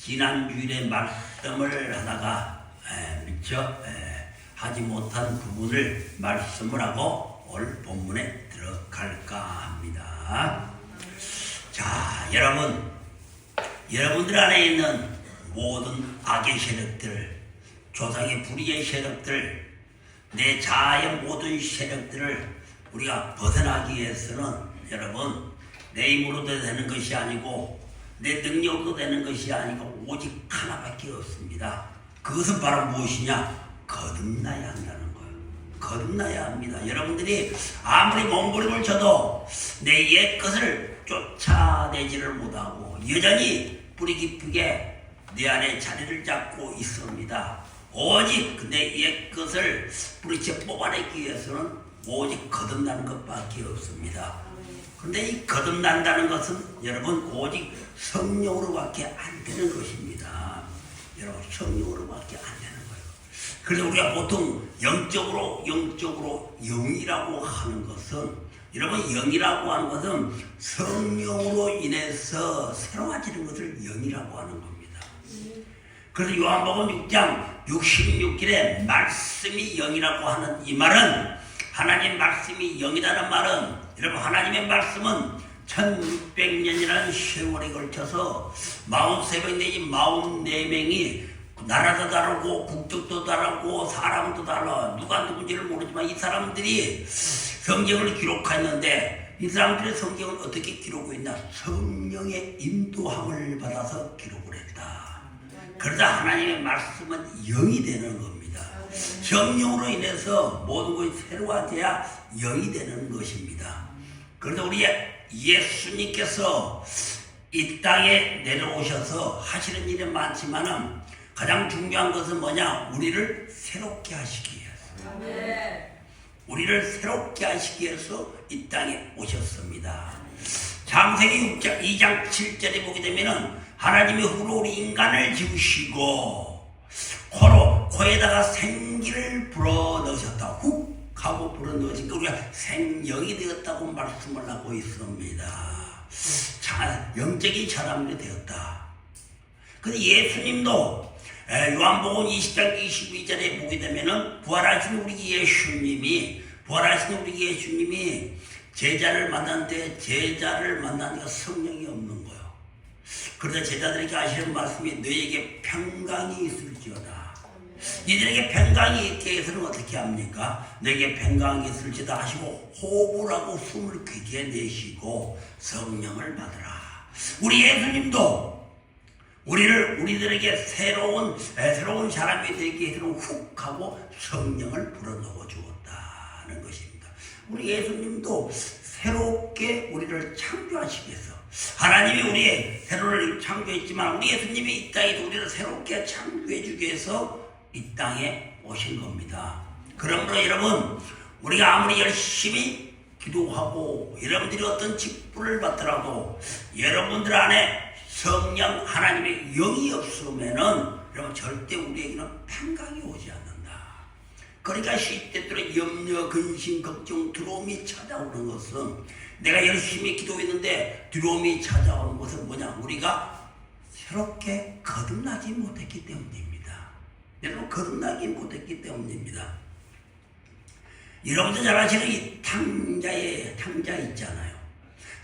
지난 주일에 말씀을 하다가 미처 하지 못한 부분을 말씀을 하고 오늘 본문에 들어갈까 합니다. 자, 여러분들 안에 있는 모든 악의 세력들, 조상의 불의의 세력들, 내 자아의 모든 세력들을 우리가 벗어나기 위해서는 여러분, 내 힘으로도 되는 것이 아니고 내 능력으로 되는 것이 아니고 오직 하나밖에 없습니다. 그것은 바로 무엇이냐? 거듭나야 한다는 거예요. 거듭나야 합니다. 여러분들이 아무리 몸부림을 쳐도 내 옛 것을 쫓아내지를 못하고 여전히 뿌리 깊게 내 안에 자리를 잡고 있습니다. 오직 내 옛 것을 뿌리채 뽑아내기 위해서는 오직 거듭나는 것밖에 없습니다. 그런데 이 거듭난다는 것은 여러분 오직 성령으로밖에 안 되는 것입니다. 여러분 성령으로밖에 안 되는 거예요. 그래서 우리가 보통 영적으로 영이라고 하는 것은 여러분 영이라고 하는 것은 성령으로 인해서 새로워지는 것을 영이라고 하는 겁니다. 그래서 요한복음 6장 66절에 말씀이 영이라고 하는 이 말은 하나님 말씀이 영이라는 말은 여러분 하나님의 말씀은 1600년이라는 세월에 걸쳐서 43명 내지 44명이 나라도 다르고 국적도 다르고 사람도 달라 누가 누군지를 모르지만 이 사람들이 성경을 기록했는데 이 사람들의 성경을 어떻게 기록했나? 성령의 인도함을 받아서 기록을 했다. 그러자 하나님의 말씀은 영이 되는 겁니다. 성령으로 인해서 모든 것이 새로워져야 영이 되는 것입니다. 그래서 우리 예수님께서 이 땅에 내려오셔서 하시는 일이 많지만은 가장 중요한 것은 뭐냐? 우리를 새롭게 하시기 위해서. 우리를 새롭게 하시기 위해서 이 땅에 오셨습니다. 창세기 2장 7절에 보게 되면은 하나님이 흙으로 우리 인간을 지으시고 코에다가 생기를 불어넣으셨다. 훅 하고 불어넣으시니까 우리가 생영이 되었다고 말씀을 하고 있습니다. 영적인 사람이 되었다. 근데 예수님도 요한복음 20장 22절에 보게 되면은 부활하신 우리 예수님이 제자를 만났는데 제자를 만나니까 성령이 없는 거예요. 그래서 제자들에게 하시는 말씀이 너에게 평강이 있을지어다. 이들에게 평강이 있게 해서는 어떻게 합니까? 너에게 평강이 있을지다 하시고 호흡을 하고 숨을 크게 내쉬고 성령을 받으라. 우리 예수님도 우리들에게 새로운 사람이 되게 해서는 훅 하고 성령을 불어넣어 주었다는 것입니다. 우리 예수님도 새롭게 우리를 창조하시기 위해서 하나님이 우리의 새로를 창조했지만 우리 예수님이 이 땅에 우리를 새롭게 창조해 주기 위해서 이 땅에 오신 겁니다. 그러므로 여러분 우리가 아무리 열심히 기도하고 여러분들이 어떤 직분을 받더라도 여러분들 안에 성령 하나님의 영이 없으면은 여러분 절대 우리에게는 평강이 오지 않는다. 그러니까 시때때로 염려, 근심, 걱정, 두려움이 찾아오는 것은 내가 열심히 기도했는데 두려움이 찾아오는 것은 뭐냐? 우리가 새롭게 거듭나지 못했기 때문입니다. 여러분 거듭나지 못했기 때문입니다. 여러분도 잘 아시는 이 탕자 있잖아요.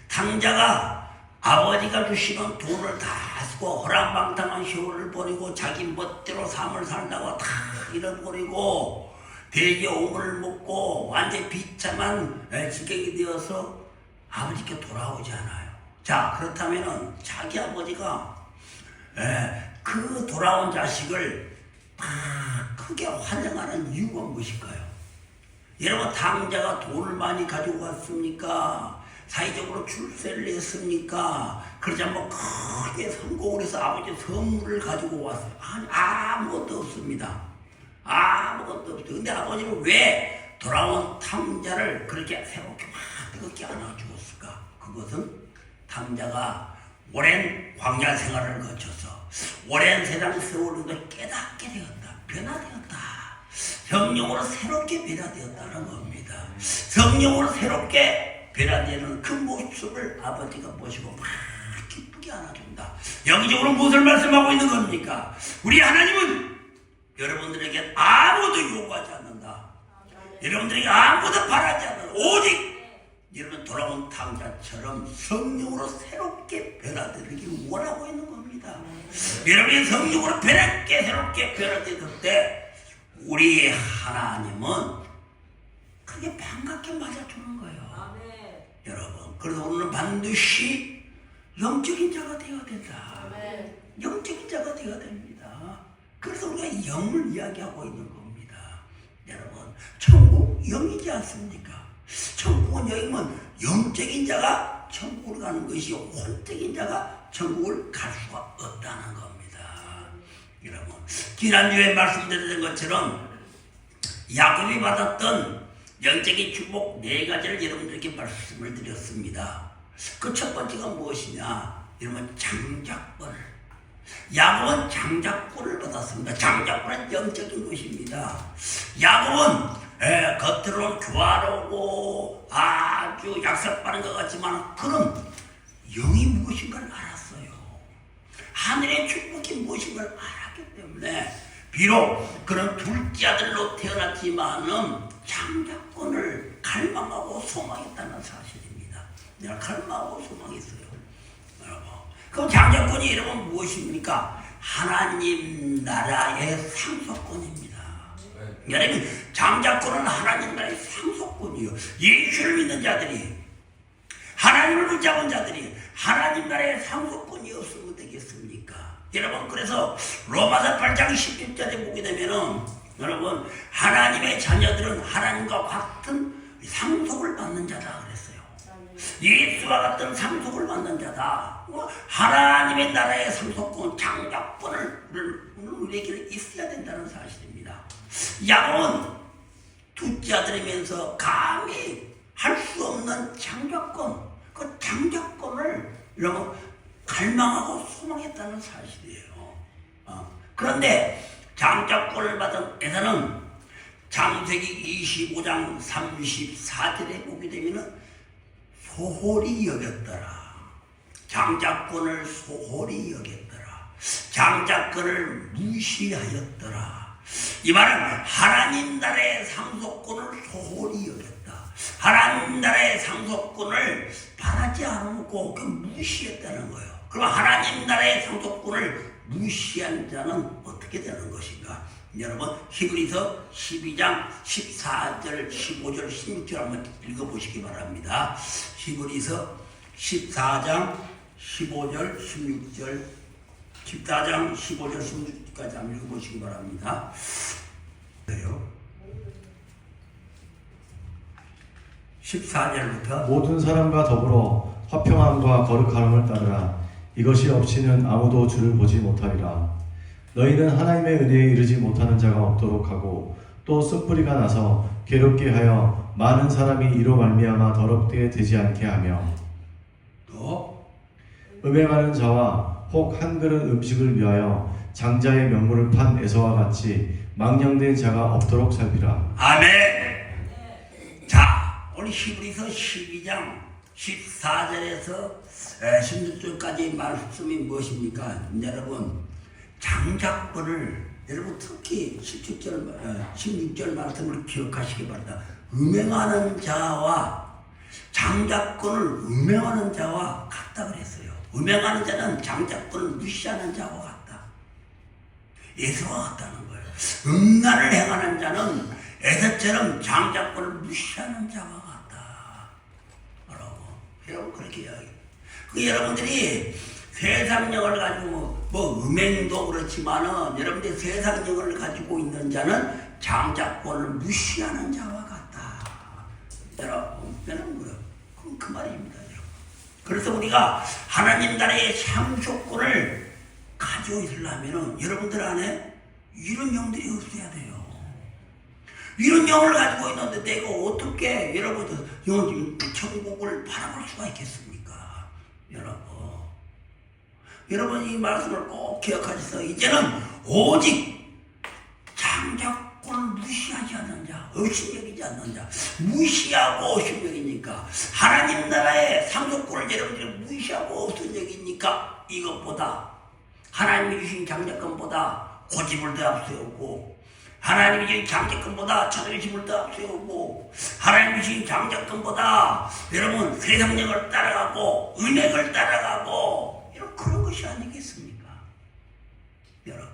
탕자가 아버지가 주시는 돈을 다 쓰고 허랑방탕한 세월을 보내고 자기 멋대로 삶을 살다가 다 잃어버리고 돼지 오물을 먹고 완전히 비참한 지경이 되어서 아버지께 돌아오지 않아요. 자, 그렇다면은 자기 아버지가 그 돌아온 자식을 크게 환영하는 이유가 무엇일까요? 여러분 탕자가 돈을 많이 가지고 왔습니까? 사회적으로 출세를 했습니까? 그러자 뭐 크게 성공을 해서 아버지 선물을 가지고 왔어요. 아니, 아무것도 없습니다. 아무것도 없어요. 근데 아버지는 왜 돌아온 탕자를 그렇게 새롭게 막 뜨겁게 안아주었을까? 그것은 탕자가 오랜 광야 생활을 거쳐서 오랜 세상 세월을 깨닫게 되었다. 변화되었다. 성령으로 새롭게 변화되었다는 겁니다. 성령으로 새롭게 변화되는 그 모습을 아버지가 보시고 막 기쁘게 함께 안아준다. 영적으로 무엇을 말씀하고 있는 겁니까? 우리 하나님은 여러분들에게 아무도 요구하지 않는다. 여러분들에게 아무도 바라지 않는다. 오직 여러분 돌아온 탕자처럼 성령으로 새롭게 변화되기를 원하고 있는 겁니다. 여러분이 성령으로 새롭게 변화될 때 우리 하나님은 그게 반갑게 맞아주는 거예요. 여러분, 그래서 우리는 반드시 영적인 자가 되어야 된다. 영적인 자가 되어야 됩니다. 그래서 우리가 영을 이야기하고 있는 겁니다. 여러분, 천국 영이지 않습니까? 천국은 영이면 영적인 자가 천국을 가는 것이 혼적인 자가 천국을 갈 수가 없다는 겁니다. 여러분, 지난주에 말씀드린 것처럼 야곱이 받았던 영적인 축복 4가지를 여러분들에게 말씀을 드렸습니다. 그 첫 번째가 무엇이냐? 여러분, 장작권. 야곱은 장작권을 받았습니다. 장작권은 영적인 것입니다. 야곱은 겉으로는 교활하고 아주 약삭빠른 것 같지만 그는 영이 무엇인가를 알았어요. 하늘의 축복이 무엇인가를 알았기 때문에 비록 그는 둘째 아들로 태어났지만은 장작권을 갈망하고 소망했다는 사실입니다. 내가 갈망하고 소망했어요. 여러분, 그럼 장작권이 여러분 무엇입니까? 하나님 나라의 상속권입니다. 여러분, 장작권은 하나님 나라의 상속권이요. 예수를 믿는 자들이, 하나님을 붙잡은 자들이 하나님 나라의 상속권이 없으면 되겠습니까? 여러분, 그래서 로마서 8장 16절에 보게 되면은 여러분, 하나님의 자녀들은 하나님과 같은 상속을 받는 자다 그랬어요. 예수와 같은 상속을 받는 자다. 하나님의 나라의 상속권, 장작권을 우리에게 있어야 된다는 사실입니다. 야곱은 둘째 아들이면서 감히 할 수 없는 장작권, 그 장작권을 여러분 갈망하고 소망했다는 사실이에요. 그런데 장작권을 받은 에서는 창세기 25장 34절에 보게 되면은 소홀히 여겼더라. 장작권을 소홀히 여겼더라. 장작권을 무시하였더라. 이 말은 하나님 나라의 상속권을 소홀히 여겼다. 하나님 나라의 상속권을 바라지 않고 무시했다는 거예요. 그럼 하나님 나라의 상속권을 무시한 자는 어떻게 되는 것인가? 여러분, 히브리서 12장 14절, 15절, 16절 한번 읽어보시기 바랍니다. 히브리서 14장 15절, 16절, 14장 15절, 16절까지 한번 읽어보시기 바랍니다. 14절부터 모든 사람과 더불어 화평함과 거룩함을 따르라. 이것이 없이는 아무도 주를 보지 못하리라. 너희는 하나님의 은혜에 이르지 못하는 자가 없도록 하고 또 숯불이가 나서 괴롭게 하여 많은 사람이 이로 말미암아 더럽게 되지 않게 하며 또 음행하는 자와 혹 한 그릇 음식을 위하여 장자의 명물을 판 에서와 같이 망령된 자가 없도록 살피라. 아멘. 자, 오늘 히브리서 12장 14절에서 16절까지 말씀이 무엇입니까? 여러분, 장작권을 여러분 특히 16절 말씀을 기억하시기 바랍니다. 음행하는 자와 장작권을 음행하는 자와 같다 그랬어요. 음행하는 자는 장작권을 무시하는 자와 같다. 에서와 같다는 거예요. 음란을 행하는 자는 에서처럼 장작권을 무시하는 자와 같다. 여러분 그렇게 이야기해요. 여러분들이 세상령을 가지고 음행도 그렇지만은 여러분들이 세상령을 가지고 있는 자는 장작권을 무시하는 자와 같다. 여러분 그럼 그 말입니다. 여러분. 그래서 우리가 하나님 나라의 상속권을 가지고 있으려면은 여러분들 안에 이런 영들이 없어야 돼요. 이런 영을 가지고 있는데 내가 어떻게 여러분들 천국을 바라볼 수가 있겠습니까? 여러분 이 말씀을 꼭 기억하셔서 이제는 오직 장작권을 무시하지 않는 자, 의심여기지 않는 자, 무시하고 의심여기니까 하나님 나라의 상속권을 여러분들이 무시하고 의심여기니까 이것보다 하나님이 주신 장자권보다 고집을 더 앞세우고 하나님이 주신 장자권보다 자존심을 더 앞세우고 하나님이 주신 장자권보다 여러분 세상력을 따라가고 은행을 따라가고 이런 그런 것이 아니겠습니까? 여러분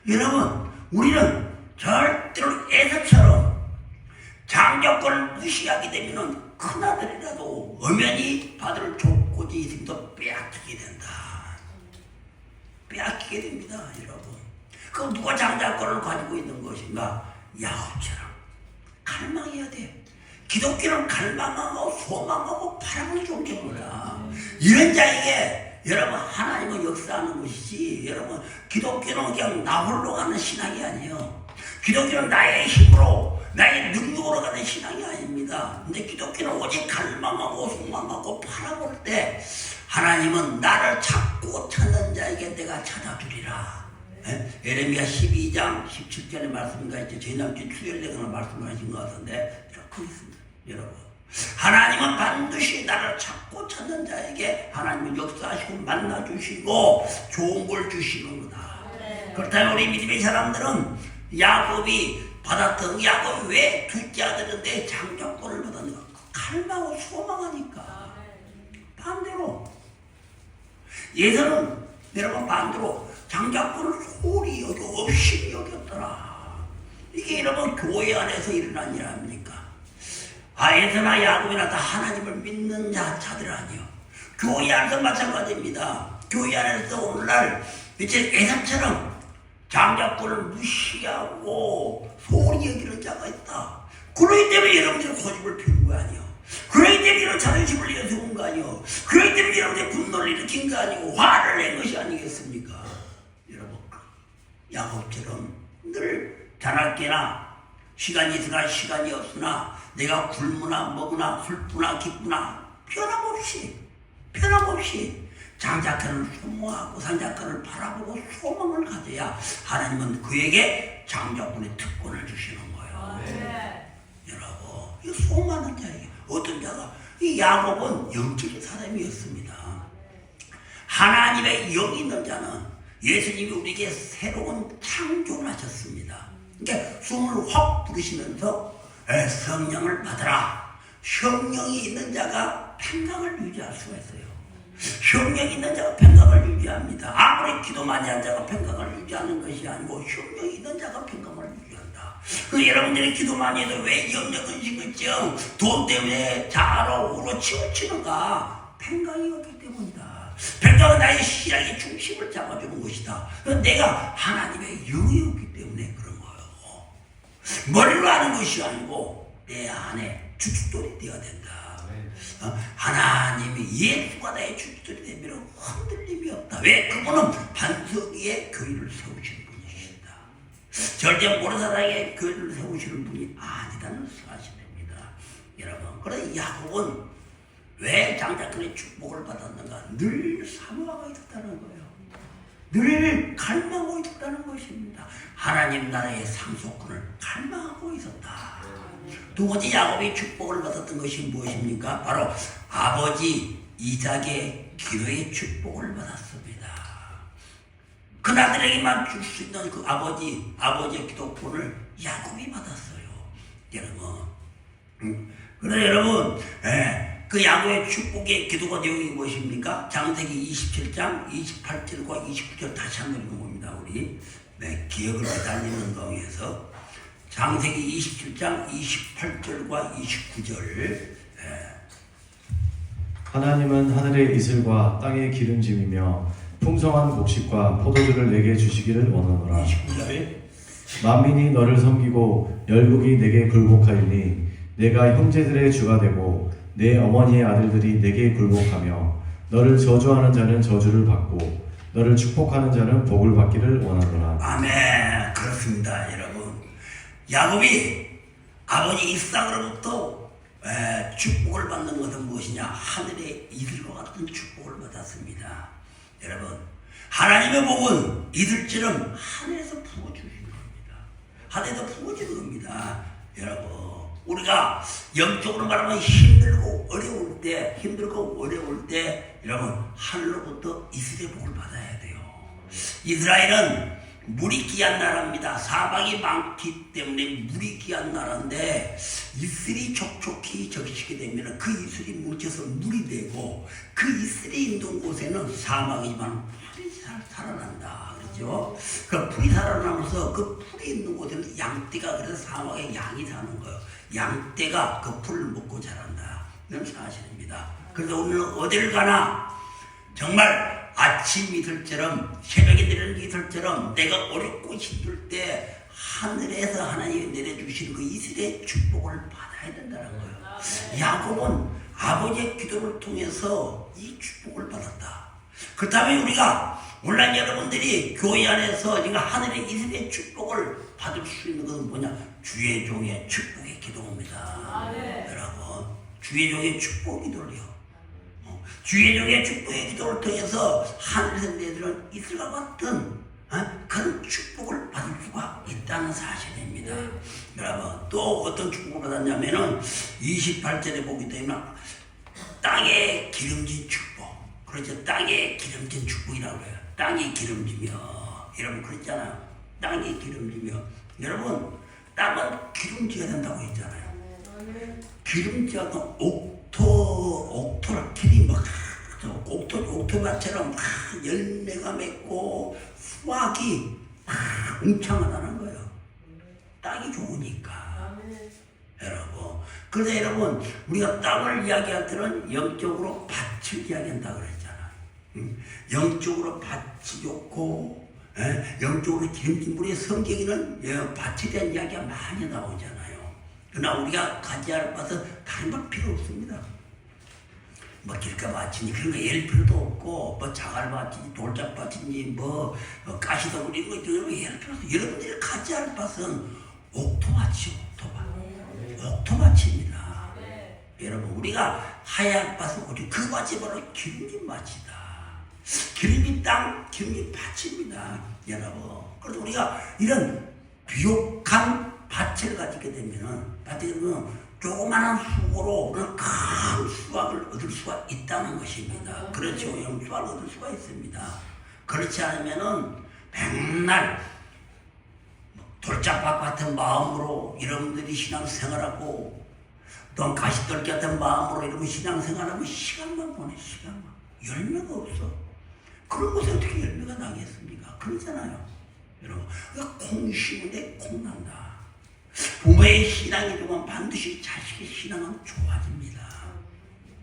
여러분 우리는 절대로 에서처럼 장자권을 무시하게 되면 큰아들이라도 엄연히 받을 족고지 있음도 빼앗기게 된다. 빼앗기게 됩니다, 여러분. 그럼 누가 장자권을 가지고 있는 것인가? 야곱처럼 갈망해야 돼. 기독교는 갈망하고 소망하고 바라보는 존재입니다. 이런 자에게 여러분 하나님은 역사하는 것이지 여러분 기독교는 그냥 나 홀로 가는 신앙이 아니에요. 기독교는 나의 힘으로 나의 능력으로 가는 신앙이 아닙니다. 근데 기독교는 오직 갈망하고 소망하고 바라볼 때 하나님은 나를 찾고 찾는 자에게 내가 찾아주리라. 에레미야 12장 17절의 말씀인가 있죠. 지난주 수요일에 그런 말씀을 하신 것 같은데 이렇게 있습니다. 여러분 하나님은 반드시 나를 찾고 찾는 자에게 하나님은 역사하시고 만나주시고 좋은 걸 주시는 거다. 그렇다면 우리 믿음의 사람들은 야곱이 받았던 야곱이 왜 둘째 아들인데 장자권을 받았는가? 갈망하고 소망하니까. 반대로 예전은 여러분 반대로 장자권을 소홀히 여겨 없이 여겼더라. 이게 여러분 교회 안에서 일어난 일 아닙니까? 에서나 야곱이나 다 하나님을 믿는 자들 아니요. 교회 안에서 마찬가지입니다. 교회 안에서 오늘날 이제 에서처럼 장자권을 무시하고 소홀히 여기는 자가 있다. 그러기 때문에 여러분들은 고집을 피운 거 아니에요. 그러기 때문에 이런 자존심을 일으킨 거 아니에요. 그러기 때문에 여러분들의 분노를 일으킨 거 아니고 화를 낸 것이 아니겠습니까? 여러분 야곱처럼 늘 자나깨나 시간이 있으나 시간이 없으나 내가 굶으나 먹으나 슬프나 기쁘나 변함없이 장자권을 소모하고 장자권을 바라보고 소망을 가져야 하나님은 그에게 장자권의 특권을 주시는 거예요. 여러분 이 소망하는 자예요. 어떤 자가 이 야곱은 영적인 사람이었습니다. 하나님의 영이 있는 자는 예수님이 우리에게 새로운 창조를 하셨습니다. 그러니까 숨을 확 부르시면서 성령을 받으라. 성령이 있는 자가 평강을 유지할 수가 있어요. 성령이 있는 자가 평강을 유지합니다. 아무리 기도 많이 한 자가 평강을 유지하는 것이 아니고 성령이 있는 자가 평강을 유지한다. 그 여러분들이 기도 많이 해도 왜 염려근심증 돈 때문에 자로 우로 치우치는가? 평강이 없기 때문이다. 평강은 나의 신앙의 중심을 잡아주는 것이다. 내가 하나님의 영이 없기 때문에 그런 거예요. 머리로 하는 것이 아니고 내 안에 주춧돌이 되어야 된다. 하나님이 예수가 나의 주춧돌이 되면 흔들림이 없다. 왜? 그분은 반석 위에 교회를 세우시는 분이시다. 절대 모르는 사람에게 교회를 세우시는 분이 아니다는 사실입니다. 여러분, 그래서 야곱은 왜 장자권의 축복을 받았는가? 늘 사모하고 있었다는 거예요. 늘 갈망하고 있었다는 것입니다. 하나님 나라의 상속권을 갈망하고 있었다. 두 번째 야곱이 축복을 받았던 것이 무엇입니까? 바로 아버지 이삭의 기도의 축복을 받았습니다. 그나들에게만 줄 수 있는 그 아버지의 기도권을 야곱이 받았어요. 여러분, 그래서 여러분, 그 야곱의 축복의 기도가 내용이 무엇입니까? 창세기 27장 28절과 29절 다시 한번 읽어봅니다. 우리 기억을 달리는 가운데서 창세기 27장 28절과 29절. 하나님은 하늘의 이슬과 땅의 기름짐이며 풍성한 곡식과 포도주를 내게 주시기를 원하노라. 29절에 만민이 너를 섬기고 열국이 내게 굴복하리니 내가 형제들의 주가 되고 내 어머니의 아들들이 내게 굴복하며 너를 저주하는 자는 저주를 받고 너를 축복하는 자는 복을 받기를 원하노라. 아멘. 그렇습니다, 여러분. 야곱이 아버지 이삭으로부터 축복을 받는 것은 무엇이냐? 하늘의 이슬과 같은 축복을 받았습니다. 여러분, 하나님의 복은 이슬처럼 하늘에서 부어주시는 겁니다. 하늘에서 부어주는 겁니다. 여러분, 우리가 영적으로 말하면 힘들고 어려울 때 여러분 하늘로부터 이스라엘 복을 받아야 돼요. 이스라엘은 물이 귀한 나라입니다. 사막이 많기 때문에 물이 귀한 나라인데 이슬이 촉촉히 적시게 되면 그 이슬이 뭉쳐서 물이 되고 그 이슬이 있는 곳에는 사막이지만 풀이 살아난다. 그렇죠? 그 풀이 살아나면서 그 풀이 있는 곳에는 양떼가, 그래서 사막에 양이 사는 거예요. 양떼가 그 풀을 먹고 자란다. 이런 사실입니다. 그래서 오늘 어딜 가나 정말 아침 이슬처럼 새벽에 내리는 이슬처럼 내가 어렵고 힘들 때 하늘에서 하나님이 내려주시는 그 이슬의 축복을 받아야 된다는 거예요. 야곱은 아버지의 기도를 통해서 이 축복을 받았다. 그렇다면 우리가 오늘 여러분들이 교회 안에서 지금 하늘의 이슬의 축복을 받을 수 있는 것은 뭐냐? 주의 종의 축복의 기도입니다. 여러분, 주의 종의 축복 기도를요. 주의 종의 축복의 기도를 통해서 하늘에서 내려오는 이슬과 같은 그런 축복을 받을 수가 있다는 사실입니다. 여러분, 또 어떤 축복을 받았냐면은 28절에 보게 되면 땅에 기름진 축복. 그렇죠? 땅에 기름진 축복이라고 해요. 땅이 기름지며, 여러분 그랬잖아요. 땅이 기름지며, 여러분 땅은 기름져야 된다고 했잖아요. 기름져야 옥토를 길이 막 옥토밭처럼 열매가 맺고 수확이 웅창하다는 거예요. 땅이 좋으니까. 여러분, 그래서 여러분 우리가 땅을 이야기할 때는 영적으로 밭을 이야기한다 그랬잖아요. 영적으로 밭이 좋고 영적으로 기름진 물의 성경에는 밭에 대한 이야기가 많이 나오잖아요. 그러나 우리가 가지할 밭은 다른 밭 필요 없습니다. 뭐 길가밭이니 그런 거 예를 필요도 없고 뭐 자갈밭이니 돌짝밭이니 뭐 가시더구리 이런 거 예를 필요 없어요. 여러분들이 가지할 밭은 옥토밭이요. 옥토밭입니다. 여러분 우리가 하얀 밭은 어디 그 밭이 바로 기름진 밭이다. 기름진 땅, 기름진 밭입니다. 여러분. 그래서 우리가 이런 비옥한 밭을 가지게 되면은 조그마한 수고로 큰 수확을 얻을 수가 있다는 것입니다. 그렇죠. 수확을 얻을 수가 있습니다. 그렇지 않으면은 맨날 돌짝밭 같은 마음으로 여러분들이 신앙생활하고 또 가시떨기 같은 마음으로 여러분 신앙생활하면 시간만 보내, 시간만. 열매가 없어. 그런 곳에 어떻게 열매가 나겠습니까? 그러잖아요. 여러분, 콩 심은데 콩 난다. 부모의 신앙이 좋으면 반드시 자식의 신앙은 좋아집니다.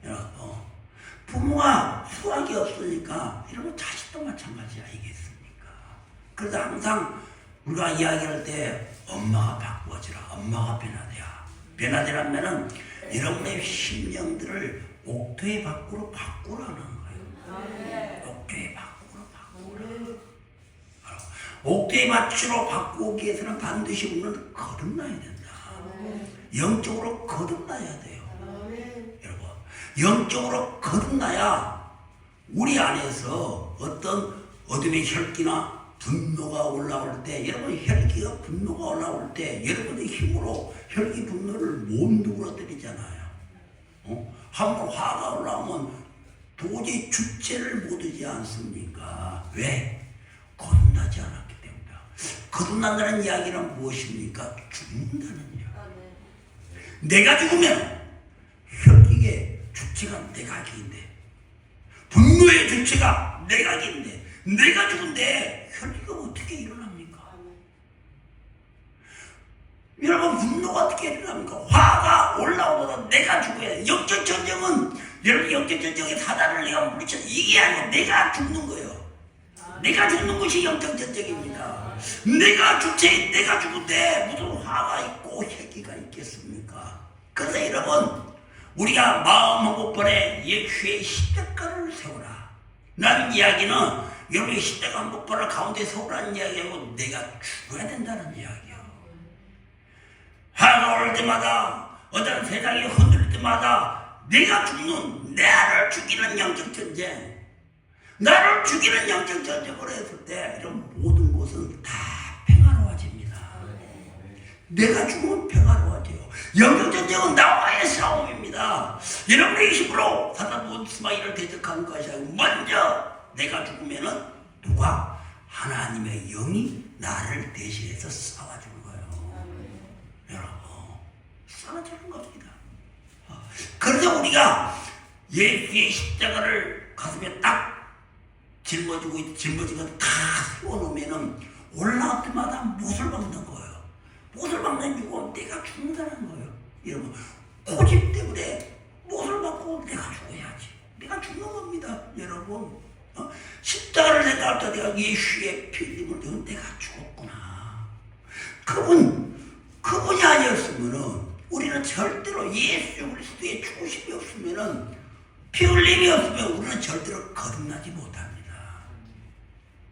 여러분, 부모가 수학이 없으니까 여러분 자식도 마찬가지 아니겠습니까? 그래서 항상 우리가 이야기할 때 엄마가 바꾸어지라, 엄마가 변화되라면은 여러분의 심령들을 옥토의 밖으로 바꾸라는 거예요. 옥토의 밖으로 바꾸라. 옥토의 밖으로 바꾸기 위해서는 반드시 우리는 거듭나야 된다. 영적으로 거듭나야 돼요. 여러분, 영적으로 거듭나야 우리 안에서 어떤 어둠의 혈기나 분노가 올라올 때, 여러분 혈기가 분노가 올라올 때 여러분의 힘으로 혈기 분노를 못 누그러뜨리잖아요. 한번 화가 올라오면 도저히 주체를 못하지 않습니까? 왜? 거듭나지 않았기 때문이다. 거듭난다는 이야기는 무엇입니까? 죽는다는 이야기. 내가 죽으면 혈기의 주체가 내각인데, 분노의 주체가 내각인데, 내가 죽은데 혈기가 어떻게 일어납니까? 여러분 분노가 어떻게 일어납니까? 화가 올라오면 내가 죽어야 돼. 영적 전쟁은 여러분 영적 전쟁의 사단을 내가 물리쳐 이게 아니야. 내가 죽는 거예요. 내가 죽는 것이 영적 전쟁입니다. 내가 주체인 내가 죽은데 무슨 화가 있고 혈기가 있겠습니까? 그래서 여러분 우리가 마음 한복판에 예수의 십자가를 세우라. 라는 이야기는 여러분의 십자가 한복판을 가운데 세우라는 이야기하고 내가 죽어야 된다는 이야기야. 화가 올 때마다 어떤 세상이 흔들 때마다 내가 죽는 나를 죽이는 영적 전쟁, 나를 죽이는 영적 전쟁을 했을 때 이런 모든 것은 다 평화로워집니다. 내가 죽으면 평화로워져요. 영적 전쟁은 나와의 싸움입니다. 여러분의 힘으로 사단 원수마귀를 대적하는 것이 아니고 먼저 내가 죽으면은 누가? 하나님의 영이 나를 대신해서 싸워주는 거예요. 여러분, 싸워주는 겁니다. 그래서 우리가 예수의 십자가를 가슴에 딱 짊어지고 다 세워놓으면은 올라올 때마다 못을 박는 거예요. 못을 박는 이유가 내가 죽는다는 거예요. 여러분, 고집 때문에 못을 박고 내가 죽어야지. 내가 죽는 겁니다. 여러분, 십자가를 생각할 때 내가 예수의 피 흘림을 내가 죽었구나. 그분이 아니었으면은 우리는 절대로 예수 그리스도의 죽으심이 없으면은 피 흘림이 없으면 우리는 절대로 거듭나지 못합니다.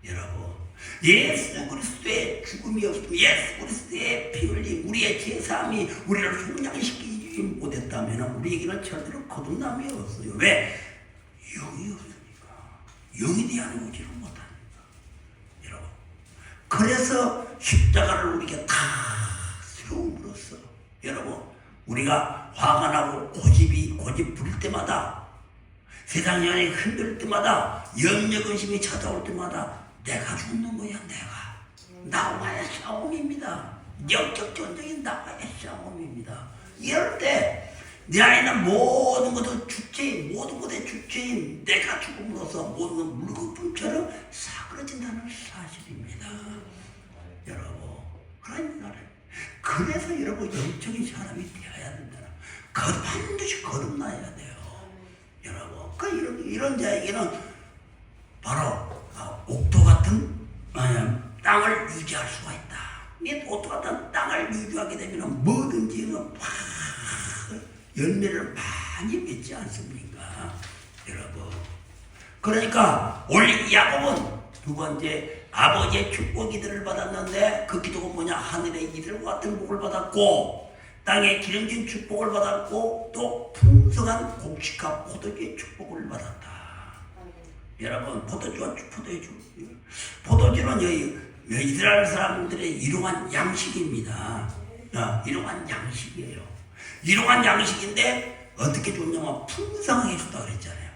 여러분, 예수 그리스도의 죽음이 없으면 예수 그리스도의 피 흘림, 우리의 제사함이 우리를 성장시키지 못했다면 우리에게는 절대로 거듭남이 없어요. 왜? 영이 없으니까. 영에 대한 오지를 못합니다. 여러분, 그래서 십자가를 우리가 다 세움으로써 여러분, 우리가 화가 나고 고집 부릴 때마다, 세상이 안에 흔들 때마다, 염려근심이 찾아올 때마다 내가 죽는 거야. 내가 나와의 싸움입니다. 영적 전쟁이 나와의 싸움입니다. 이럴 때 내 안에는 모든 것의 주체인 내가 죽음으로써 모든 건 물거품처럼 사그러진다는 사실입니다. 여러분, 그래서 여러분 영적인 사람이 되어야 된다. 반드시 거듭나야 돼요. 여러분, 이런 자에게는 바로 옥토 같은 땅을 유지할 수가 있다. 이 옥토 같은 땅을 유지하게 되면 뭐든지 열매를 많이 맺지 않습니까? 여러분. 그러니까 야곱은 두 번째 아버지의 축복이들을 받았는데 그 기도가 뭐냐? 하늘의 이들과 같은 복을 받았고 땅에 기름진 축복을 받았고 또 풍성한 곡식과 포도주의 축복을 받았다. 여러분, 포도주는 이스라엘 사람들의 일용한 양식입니다. 일용한 양식이에요. 일용한 양식인데 어떻게 줬냐면 풍성하게 줬다 그랬잖아요.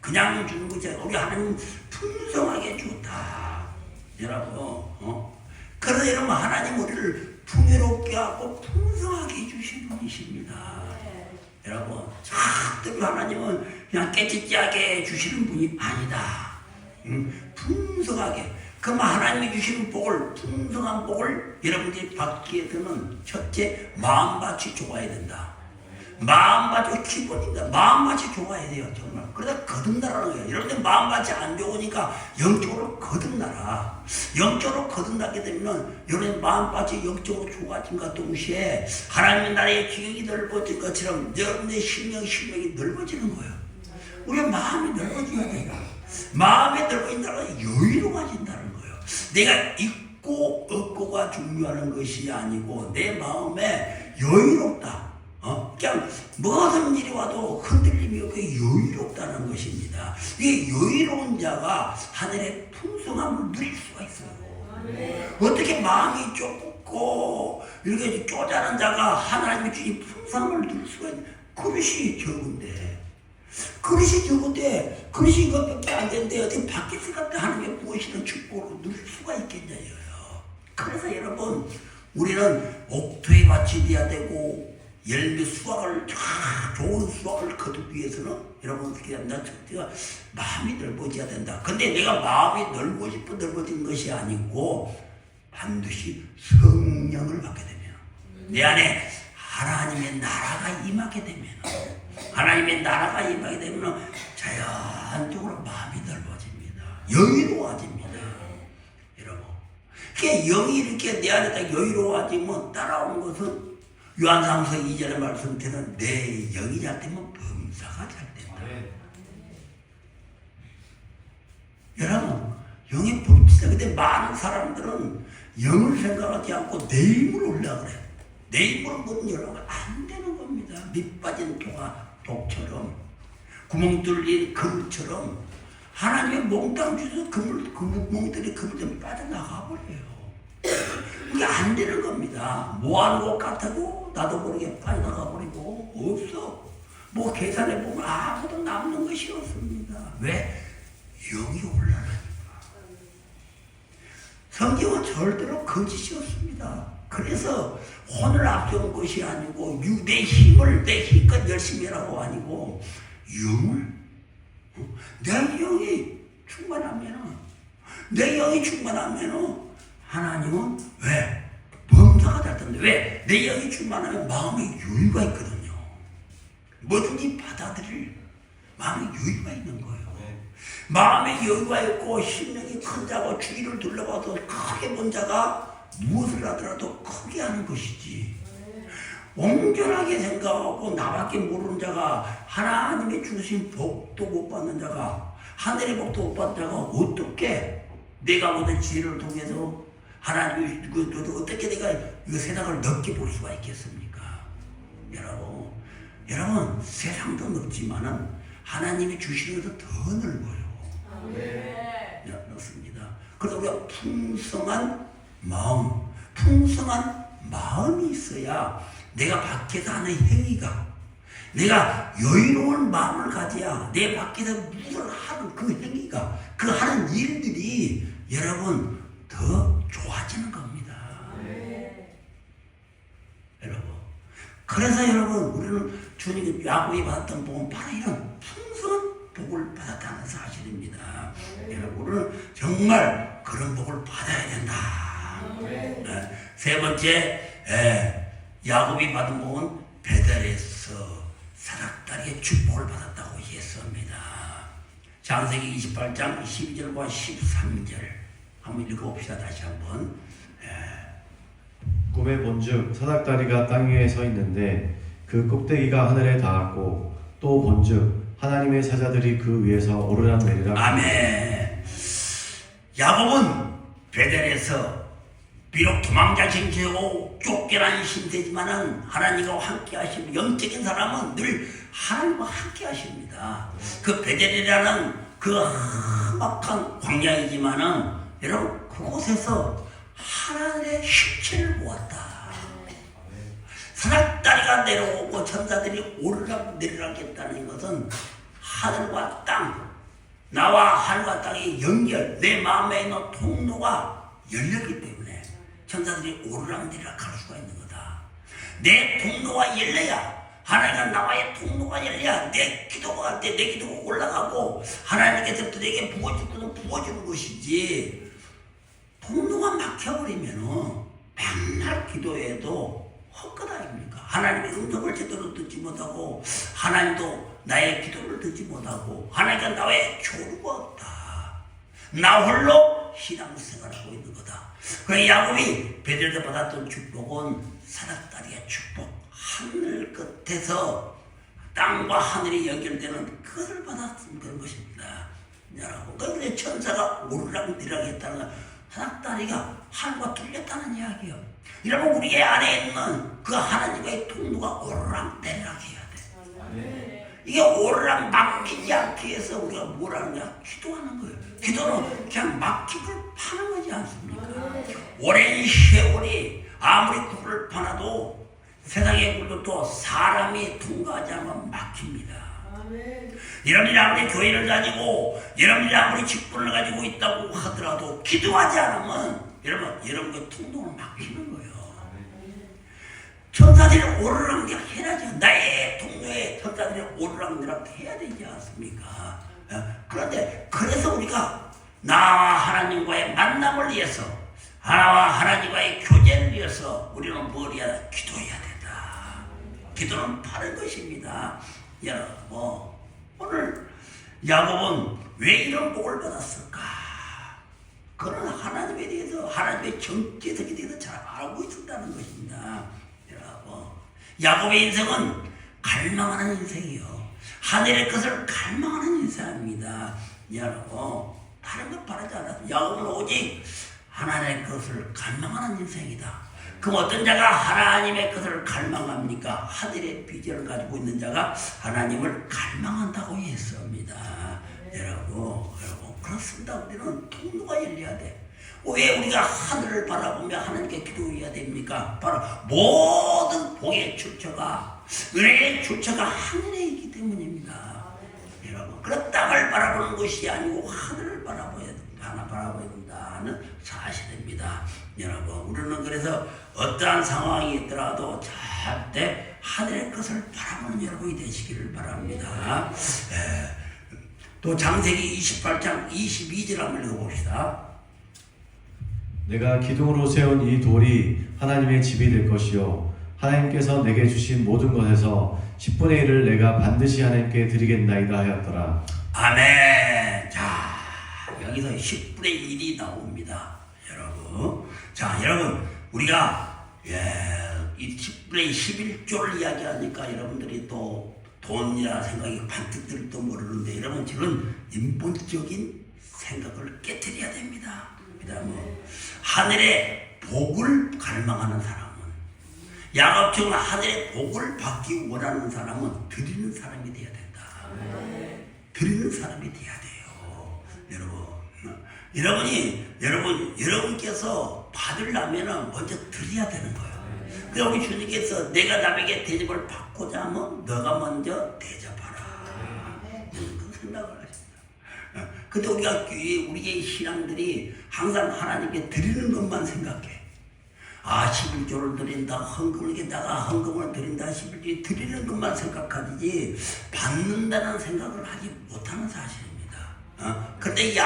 그냥 주는 것이 아니라 우리 하나님 풍성하게 줬다. 여러분, 그래서 여러분, 하나님 우리를 풍요롭게 하고 풍성하게 해주신 분이십니다. 여러분, 절대로 하나님은 그냥 깨끗하게 주시는 분이 아니다. 풍성하게. 그럼 하나님이 주시는 복을, 풍성한 복을 여러분들이 받기 위해서는 첫째, 마음밭이 좋아야 된다. 마음밭이 기본입니다. 마음밭이 좋아야 돼요, 정말. 그러다 거듭나라는 거예요. 여러분들 마음밭이 안 좋으니까 영적으로 거듭나라. 영적으로 거듭나게 되면 여러분 마음밭이 영적으로 좋아짐과 동시에 하나님의 나라의 기억이 넓어진 것처럼 여러분의 심령이 넓어지는 거예요. 우리가 마음이 넓어져야 돼요. 마음이 넓어진다는 여유로워진다는 거예요. 내가 있고 없고가 중요한 것이 아니고 내 마음에 여유롭다. 그냥 모든 일이 와도 흔들림이 없고 여유롭다는 것입니다. 이 여유로운 자가 하늘의 풍성함을 누릴 수가 있어요. 어떻게 마음이 좁고 이렇게 쪼잔한 자가 하나님이 주신 풍성함을 누릴 수가 있냐? 그릇이 적은데 그릇이 이것밖에 안 되는데 어떻게 밖에서 갖다 하나님의 부으시는 축복으로 누릴 수가 있겠냐요. 그래서 여러분, 우리는 옥토의 밭이 되어야 되고 열매 수확을 좋은 수확을 거두기 위해서는 여러분 어떻게 한다? 첫째가 마음이 넓어져야 된다. 근데 내가 마음이 넓어진 것이 아니고 반드시 성령을 받게 되면 내 안에 하나님의 나라가 임하게 되면 자연적으로 마음이 넓어집니다. 영이로워집니다. 여러분, 그게 영이 이렇게 내 안에 딱 여유로워지면 따라오는 것은 요한상서 2절의 말씀대로 내 영이 잘 되면 범사가 잘 된다. 여러분, 영이 범치다. 근데 많은 사람들은 영을 생각하지 않고 내 힘을 올라 그래. 내 힘으로 문을 열어가 안 되는 겁니다. 밑 빠진 독처럼 구멍 뚫린 그물처럼 하나님의 몽땅 주셔서 그물들이 그물 좀 빠져나가 버려요. 그게 안 되는 겁니다. 뭐 하는 것 같아도 나도 모르게 빠져나가 버리고 없어. 뭐 계산해 보면 아무도 남는 것이 없습니다. 왜? 영이 올라가니까. 성경은 절대로 거짓이 없습니다. 그래서 혼을 앞세운 것이 아니고 내 힘을 내 힘껏 열심히 하라고 아니고 영을 내 영이 충만하면 하나님은 왜? 범사가 될 텐데 왜? 내 영이 충만하면 마음에 여유가 있거든요. 뭐든지 받아들일 마음에 여유가 있는 거예요. 마음에 여유가 있고 심령이 큰 자고 주위를 둘러봐도 크게 본 자가 무엇을 하더라도 크게 하는 것이지. 온전하게 생각하고 나밖에 모르는 자가 하나님의 주신 복도 못 받는 자가 하늘의 복도 못 받는 자가 어떻게 내가 모든 지혜를 통해서 하나님이 어떻게 내가 이 세상을 넓게 볼 수가 있겠습니까? 여러분 세상도 넓지만은 하나님이 주시는 것도 더 넓어요. 그렇습니다. 그래서 우리가 풍성한 마음이 있어야 내가 밖에서 하는 행위가 내가 여유로운 마음을 가져야 내 밖에서 무엇을 하는 그 행위가 그 하는 일들이 여러분 더 좋아지는 겁니다. 여러분 그래서 여러분 우리는 주님이 야곱이 받았던 복은 바로 이런 풍성한 복을 받았다는 사실입니다. 여러분 정말 그런 복을 받아야 된다. 세 번째 야곱이 받은 복은 베델에서 사닥다리의 축복을 받았다고 했습니다. 창세기 28장 12절과 13절 한번 읽어봅시다. 다시 한번. 꿈에 본즉 사닥다리가 땅 위에 서 있는데 그 꼭대기가 하늘에 닿았고 또 본즉 하나님의 사자들이 그 위에서 오르락내리락. 아멘. 야곱은 베델에서 비록 도망자신 죄고 쫓겨난 신세지만은 하나님과 함께 하시는 영적인 사람은 늘 하나님과 함께 하십니다. 그 베델이라는 그 험악한 광야이지만은 여러분 그곳에서 하나님의 실체를 보았다. 사닥다리가 내려오고 천사들이 오르락 내리락 했다는 것은 하늘과 땅, 나와 하늘과 땅의 연결, 내 마음에 있는 통로가 열렸기 때문에 천사들이 오르락내리락 할 수가 있는 거다. 내 통로가 열려야 하나님과 나와의 통로가 열려야 내 기도가 할 때 내 기도가 올라가고 하나님께서부터 내게 부어주는 것이지. 통로가 막혀버리면 맨날 기도해도 헛것 아닙니까? 하나님의 응답을 제대로 듣지 못하고 하나님도 나의 기도를 듣지 못하고 하나님과 나의 교류가 없다. 나 홀로 신앙생활하고 있는 거다. 그 야곱이 베델에서 받았던 축복은 사닥다리의 축복, 하늘 끝에서 땅과 하늘이 연결되는 그것을 받았던 그런 것입니다. 여러분, 그런데 천사가 오르락내리락 했다는 건 사닥다리가 하늘과 뚫렸다는 이야기예요. 여러분 우리 안에 있는 그 하나님과의 통로가 오르락내리락 해야 돼. 이게 오르락 막히지 않기 위해서 우리가 뭘 하는 거야? 기도하는 거예요. 기도는 그냥 막힘을 파는 거지 않습니까? 오랜 세월이 아무리 굴을 파놔도 세상의 굴도 또 사람이 통과하지 않으면 막힙니다. 여러분이 아무리 교회를 가지고 여러분이 아무리 직분을 가지고 있다고 하더라도 기도하지 않으면 여러분 그 통로는 막히는 거예요. 천사들이 오르락내리락 해야죠. 나의 통로에 천사들이 오르락내리락 해야 되지 않습니까? 그런데 그래서 우리가 나와 하나님과의 만남을 위해서 나와 하나님과의 교제를 위해서 우리는 뭘 해야 돼? 기도해야 된다. 기도는 바른 것입니다. 여러분 오늘 야곱은 왜 이런 복을 받았을까? 그는 하나님에 대해서 하나님의 정체성에 대해서 잘 알고 있었다는 것입니다. 여러분 야곱의 인생은 갈망하는 인생이요. 하늘의 것을 갈망하는 인생입니다. 여러분 다른 것 바라지 않았어요. 야곱은 오직 하나님의 것을 갈망하는 인생이다. 그럼 어떤 자가 하나님의 것을 갈망합니까? 하늘의 비전을 가지고 있는 자가 하나님을 갈망한다고 했습니다. 여러분 그렇습니다. 우리는 통로가 열려야 돼. 왜 우리가 하늘을 바라보며 하나님께 기도해야 됩니까? 바로 모든 복의 출처가, 은혜의 출처가 하늘에 있기 때문입니다. 여러분, 그런 땅을 바라보는 것이 아니고 하늘을 바라봐야 된다는 사실입니다. 여러분, 우리는 그래서 어떠한 상황이 있더라도 절대 하늘의 것을 바라보는 여러분이 되시기를 바랍니다. 또 창세기 28장 22절 한번 읽어봅시다. 내가 기둥으로 세운 이 돌이 하나님의 집이 될 것이요 하나님께서 내게 주신 모든 것에서 10분의 1을 내가 반드시 하나님께 드리겠나이다 하였더라. 아멘. 자, 여기서 10분의 1이 나옵니다. 여러분. 자, 여러분, 우리가 이 10분의 11조를 이야기하니까 여러분들이 또 돈이라 생각이 반뜩 들도 모르는데, 여러분, 저는 인본적인 생각을 깨뜨려야 됩니다. 그다음에 하늘의 복을 갈망하는 사람은, 야곱처럼 하늘의 복을 받기 원하는 사람은 드리는 사람이 돼야 된다. 드리는 사람이 돼야 돼요. 여러분께서 받으려면 먼저 드려야 되는 거예요. 그래서 우리 주님께서 내가 남에게 대접을 받고자 하면 너가 먼저 대접하라. 그 생각을 하십니다. 근데 우리의 신앙들이 항상 하나님께 드리는 것만 생각해. 11조를 드린다, 헌금을 드린다, 11조 드리는 것만 생각하지 받는다는 생각을 하지 못하는 사실입니다. 그런데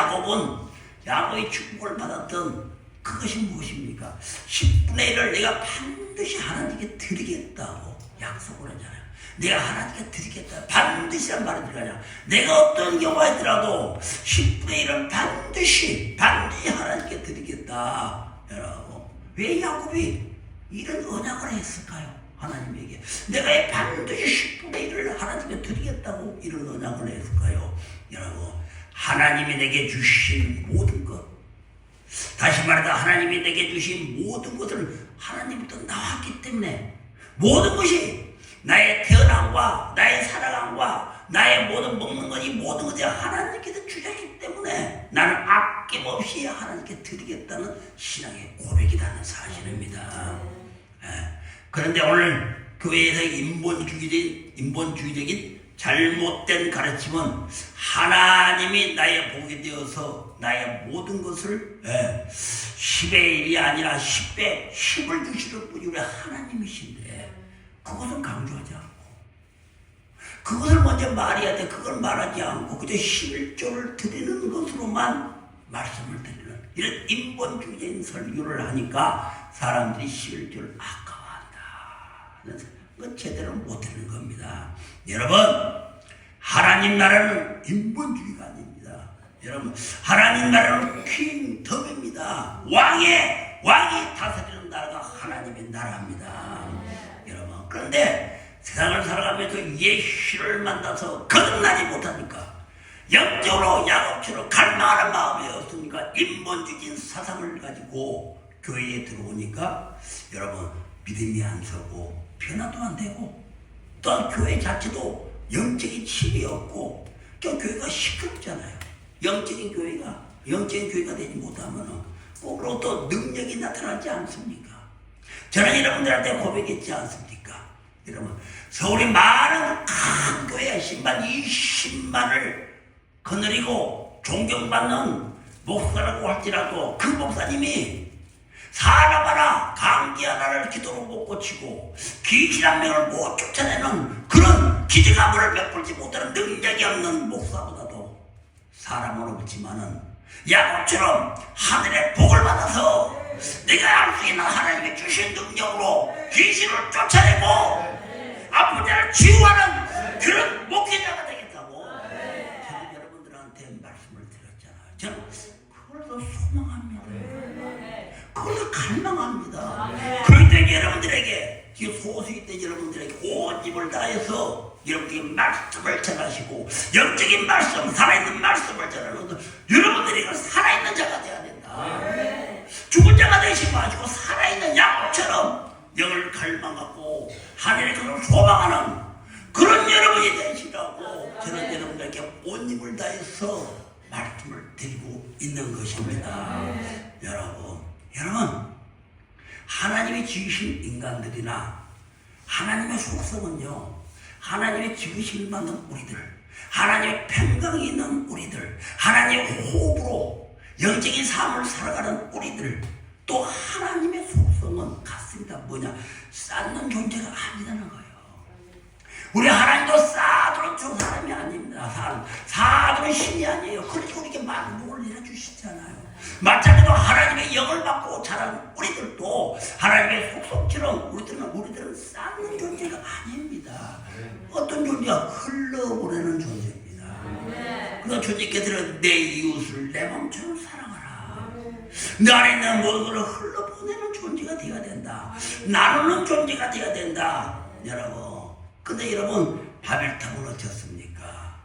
야곱이 축복을 받았던 그것이 무엇입니까? 10분의 1을 내가 반드시 하나님께 드리겠다고 약속을 하잖아요. 내가 하나님께 드리겠다. 반드시란 말을 들어가냐. 내가 어떤 경우가 있더라도 10분의 1은 반드시 하나님께 드리겠다. 여러분, 왜 야곱이 이런 언약을 했을까요? 하나님에게. 내가 반드시 10분의 1을 하나님께 드리겠다고 이런 언약을 했을까요? 여러분, 하나님이 내게 주신 모든 것, 다시 말해서 하나님이 내게 주신 모든 것을 하나님부터 나왔기 때문에 모든 것이 나의 태어남과 나의 살아감과 나의 모든 먹는 것, 이 모든 것이 하나님께서 주셨기 때문에 나는 아낌없이 하나님께 드리겠다는 신앙의 고백이라는 사실입니다. 그런데 오늘 교회에서 인본주의적인 잘못된 가르침은 하나님이 나의 복이 되어서 나의 모든 것을 10의 1이 아니라 10배 10을 주시는 분이 우리 하나님이신데, 그것은 강조하지 않고, 그것을 먼저 말해야 돼. 그걸 말하지 않고 그저 11조를 드리는 것으로만 말씀을 드리는 이런 인본주의적인 설교를 하니까 사람들이 11조를 아까워한다. 그건 제대로 못 드리는 겁니다. 여러분, 하나님 나라는 인본주의가 아닙니다. 여러분, 하나님 나라는 킹덤입니다. 왕이 다스리는 나라가 하나님의 나라입니다. 여러분, 그런데 세상을 살아가면서 예수를 만나서 거듭나지 못하니까, 영적으로 야곱처럼 갈망하는 마음이 없으니까 인본주의적인 사상을 가지고 교회에 들어오니까 여러분, 믿음이 안 서고 변화도 안 되고, 또한 교회 자체도 영적인 힘이 없고 교회가 시끄럽잖아요. 영적인 교회가 되지 못하면 꼭 또 능력이 나타나지 않습니까? 저는 여러분들한테 고백했지 않습니까? 여러분, 서울이 많은 큰 교회 10만, 20만을 거느리고 존경받는 목사라고 할지라도 그 목사님이 사람 하나, 감기 하나를 기도로 못 고치고 귀신 한 명을 못 쫓아내는 그런 기적함을 베풀지 못하는 능력이 없는 목사보다도 사람은 없지만은 야곱처럼 하늘의 복을 받아서 내가 알 수 있는 하나님이 주신 능력으로 귀신을 쫓아내고 아픈 자를 치유하는 그런 목회자가 되겠다고 저는 여러분들한테 말씀을 드렸잖아요. 저는 그걸 더 소망합니다. 그걸 갈망합니다. 그럴 때 여러분들에게, 지금 소수일 때 여러분들에게 온 힘을 다해서 여러분들이 말씀을 전하시고 영적인 말씀, 살아있는 말씀을 전하는 여러분들이 살아있는 자가 되어야 된다. 죽은 자가 되지 마시고 살아있는 야곱처럼 영을 갈망하고 하늘의 것을 소망하는 그런 여러분이 되시라고 저는 여러분들에게 온 힘을 다해서 말씀을 드리고 있는 것입니다. 여러분, 지으신 인간들이나 하나님의 속성은요, 하나님의 지으신 만든 우리들, 하나님의 평강이 있는 우리들, 하나님의 호흡으로 영적인 삶을 살아가는 우리들, 또 하나님의 속성은 같습니다. 뭐냐? 쌓는 존재가 아니라는 거예요. 우리 하나님도 쌓아두는 저 사람이 아닙니다. 쌓아두는 신이 아니에요. 그러니까 우리에게 만복을 내려주시잖아요. 마찬가지로 하나님의 영을 받고 자란 우리들도 하나님의 속성처럼 우리들은 쌓는 존재가 아닙니다. 어떤 존재가 흘러보내는 존재입니다. 그래서 주님께서는 내 이웃을 내 마음처럼 사랑하라. 내 안에 있는 모든 것을 흘러보내는 존재가 되어야 된다. 나누는 존재가 되어야 된다. 여러분. 근데 여러분, 바벨탑은 어떻습니까?